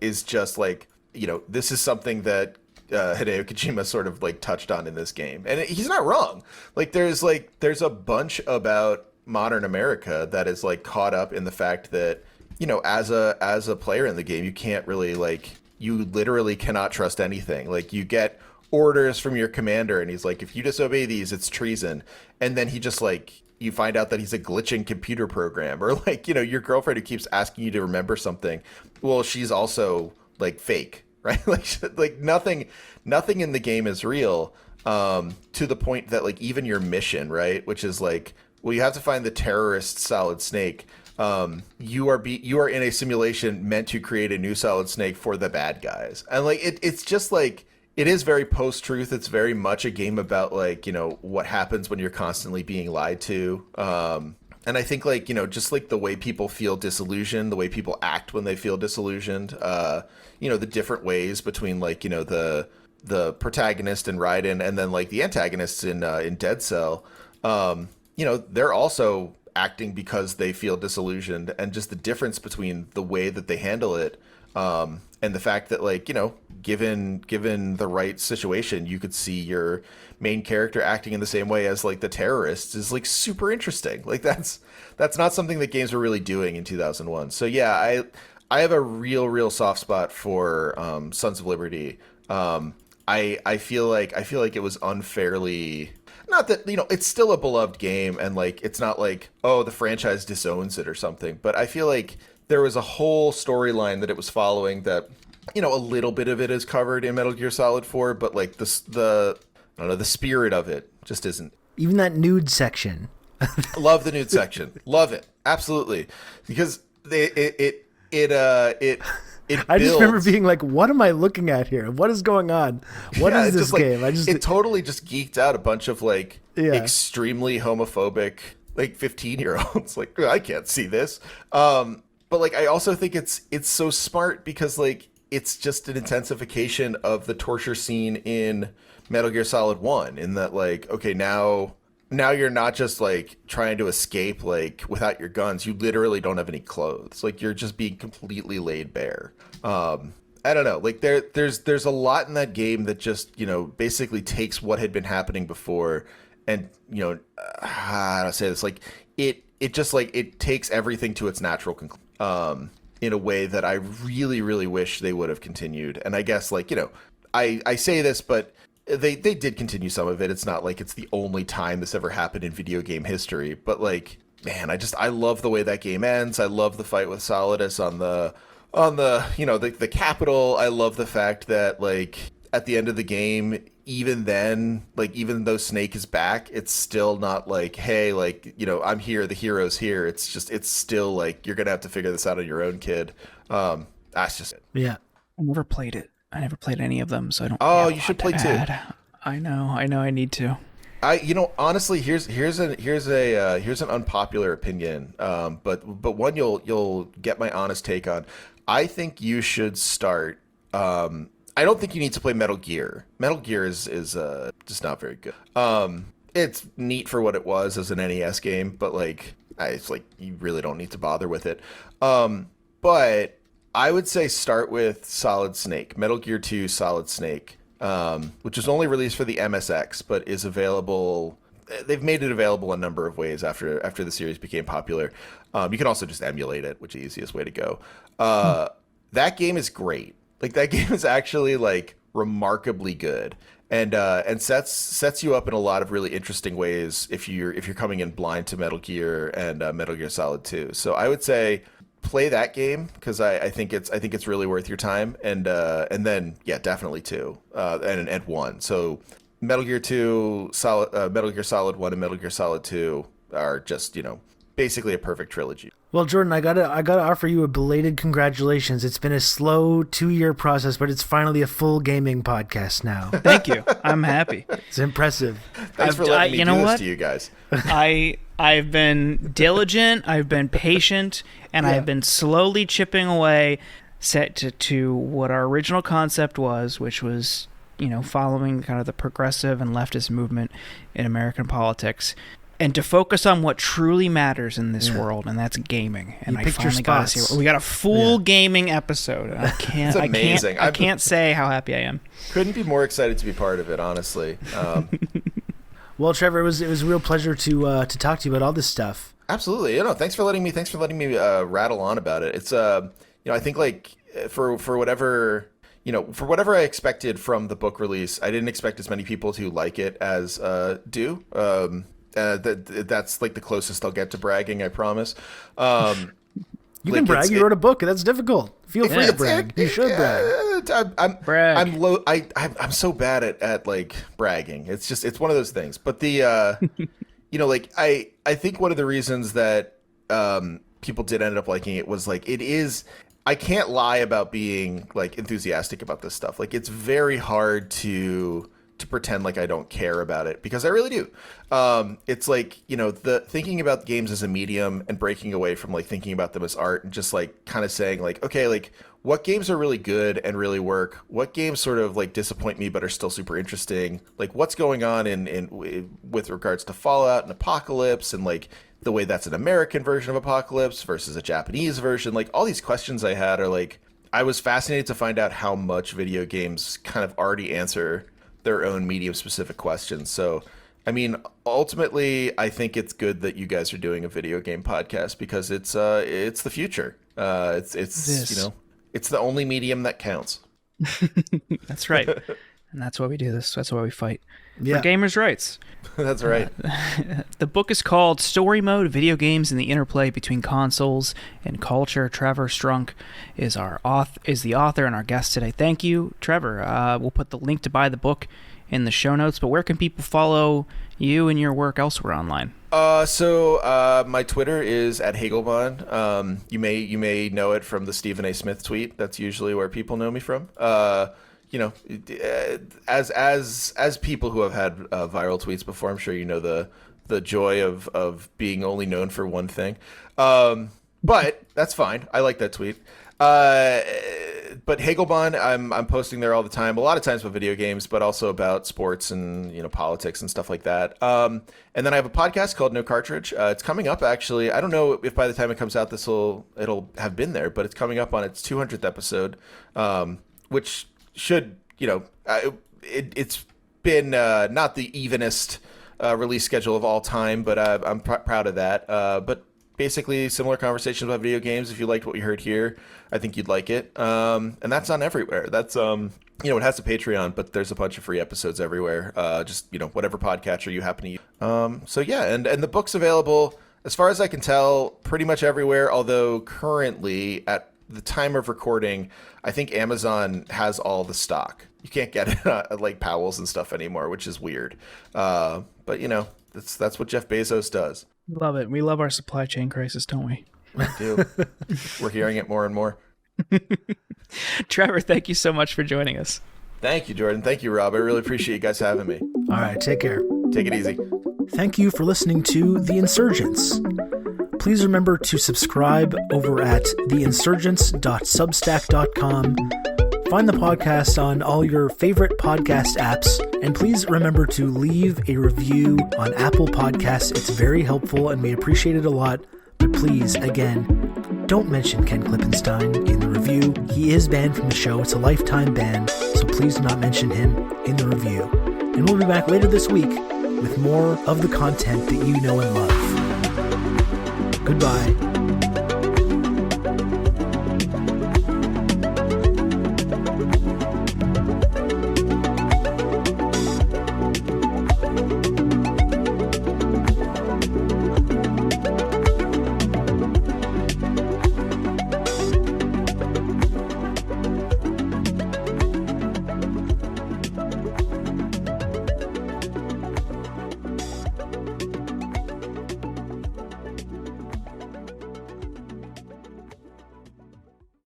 is just, like, you know, this is something that Hideo Kojima sort of, like, touched on in this game, and he's not wrong. Like, there's a bunch about modern America that is, like, caught up in the fact that, you know, as a player in the game, you can't really, like, you literally cannot trust anything. Like, you get orders from your commander, and he's like, if you disobey these, it's treason. And then he just, like, you find out that he's a glitching computer program, or, like, you know, your girlfriend who keeps asking you to remember something. Well, she's also, like, fake. Right? Like nothing in the game is real, to the point that, like, even your mission, right, which is, like, well, you have to find the terrorist Solid Snake. You are in a simulation meant to create a new Solid Snake for the bad guys, and, like, it's just, like, it is very post-truth. It's very much a game about, like, you know, what happens when you're constantly being lied to. And I think, like, you know, just, like, the way people feel disillusioned, the way people act when they feel disillusioned, you know, the different ways between, like, you know, the protagonist in Raiden and then, like, the antagonists in Dead Cell, you know, they're also acting because they feel disillusioned, and just the difference between the way that they handle it, and the fact that, like, you know, given the right situation, you could see your main character acting in the same way as, like, the terrorists is, like, super interesting. Like, that's not something that games were really doing in 2001. So yeah, I have a real soft spot for Sons of Liberty. I feel like it was unfairly, not that, you know, it's still a beloved game, and, like, it's not like, oh, the franchise disowns it or something, but I feel like there was a whole storyline that it was following that, you know, a little bit of it is covered in Metal Gear Solid 4, but, like, the I don't know, the spirit of it just isn't. Even that nude section. Love the nude section. Love it. Absolutely. Because it I just remember being like, what am I looking at here? What is going on? What is this just, like, game? It totally just geeked out a bunch of, like, extremely homophobic, like 15-year-olds. Like, I can't see this. But like, I also think it's so smart because like it's just an intensification of the torture scene in Metal Gear Solid 1, in that like, okay, now you're not just like trying to escape like without your guns. You literally don't have any clothes. Like, you're just being completely laid bare. I don't know. Like, there's a lot in that game that just, you know, basically takes what had been happening before, and, you know, how do I say this? Like, it just like it takes everything to its natural conclusion. In a way that I really, really wish they would have continued. And I guess, like, you know, I say this, but they did continue some of it. It's not like it's the only time this ever happened in video game history. But like, man, I love the way that game ends. I love the fight with Solidus on the you know, the Capitol. I love the fact that like at the end of the game, even then, like, even though Snake is back, it's still not like, hey, like, you know, I'm here, the hero's here. It's just, it's still like, you're gonna have to figure this out on your own, kid. That's just it. Yeah. I never played it. I never played any of them, so I don't. Oh, you should play too. I know. I need to. You know, honestly, here's an unpopular opinion, but one you'll get my honest take on. I think you should start. I don't think you need to play Metal Gear. Metal Gear is just not very good. It's neat for what it was as an NES game, but like, it's like you really don't need to bother with it. But I would say start with Solid Snake, Metal Gear 2 Solid Snake, which was only released for the MSX, but is available. They've made it available a number of ways after the series became popular. You can also just emulate it, which is the easiest way to go. That game is great. Like, that game is actually like remarkably good, and sets you up in a lot of really interesting ways if you're coming in blind to Metal Gear and Metal Gear Solid 2. So I would say play that game, because I think it's really worth your time, and then yeah, definitely 2 and 1. So Metal Gear 2, Metal Gear Solid 1, and Metal Gear Solid 2 are just, you know, basically a perfect trilogy. Well, Jordan, I gotta offer you a belated congratulations. It's been a slow 2-year process, but it's finally a full gaming podcast now. Thank you. I'm happy. It's impressive. Thanks for letting me do this to you guys. I've been diligent, I've been patient, and I've been slowly chipping away, set to what our original concept was, which was, you know, following kind of the progressive and leftist movement in American politics, and to focus on what truly matters in this world, and that's gaming. And I finally got to see. We got a full gaming episode. I can't. It's amazing. I can't say how happy I am. Couldn't be more excited to be part of it, honestly. Well, Trevor, it was a real pleasure to talk to you about all this stuff. Absolutely. You know, thanks for letting me rattle on about it. It's you know, I think like for whatever. You know, for whatever I expected from the book release, I didn't expect as many people to like it as do. That's like the closest I'll get to bragging, I promise. You can brag. You wrote a book. That's difficult. Feel free to brag. You should brag. Brag. I'm so bad at like bragging. It's one of those things. But the you know, like I think one of the reasons that people did end up liking it was like, it is. I can't lie about being like enthusiastic about this stuff. Like, it's very hard to pretend like I don't care about it, because I really do. It's like, you know, the thinking about games as a medium and breaking away from like thinking about them as art, and just like kind of saying like, okay, like what games are really good and really work? What games sort of like disappoint me but are still super interesting? Like, what's going on in with regards to Fallout and Apocalypse, and like the way that's an American version of Apocalypse versus a Japanese version? Like, all these questions I had are like, I was fascinated to find out how much video games kind of already answer their own medium specific questions. So, I mean, ultimately, I think it's good that you guys are doing a video game podcast, because it's the future. It's you know, it's the only medium that counts. That's right. And that's why we do this. That's why we fight for gamers' rights. That's right. The book is called Story Mode: Video Games and the Interplay Between Consoles and Culture. Trevor Strunk is the author and our guest today. Thank you, Trevor. We'll put the link to buy the book in the show notes, but where can people follow you and your work elsewhere online? So my Twitter is at Hegelbon. You may know it from the Stephen A. Smith tweet. That's usually where people know me from. as people who have had viral tweets before, I'm sure you know the joy of being only known for one thing. But that's fine. I like that tweet. But Hegelbon, I'm posting there all the time. A lot of times about video games, but also about sports and politics and stuff like that. And then I have a podcast called No Cartridge. It's coming up actually. I don't know if by the time it comes out it'll have been there, but it's coming up on its 200th episode, which should it's been not the evenest release schedule of all time, but I'm proud of that. But basically similar conversations about video games. If you liked what you heard here, I think you'd like it. And that's on everywhere. That's, it has a Patreon, but there's a bunch of free episodes everywhere. Just, whatever podcatcher you happen to use. So yeah, and the book's available, as far as I can tell, pretty much everywhere. Although currently at the time of recording, I think Amazon has all the stock. You can't get it at like Powell's and stuff anymore, which is weird. But that's what Jeff Bezos does. Love it. We love our supply chain crisis, don't we? We do. We're hearing it more and more. Trevor, thank you so much for joining us. Thank you, Jordan. Thank you, Rob. I really appreciate you guys having me. All right, take care. Take it easy. Thank you for listening to The Insurgents. Please remember to subscribe over at theinsurgents.substack.com. Find the podcast on all your favorite podcast apps, and please remember to leave a review on Apple Podcasts. It's very helpful, and we appreciate it a lot. But please, again, don't mention Ken Klippenstein in the review. He is banned from the show. It's a lifetime ban, so please do not mention him in the review. And we'll be back later this week with more of the content that you know and love. Goodbye.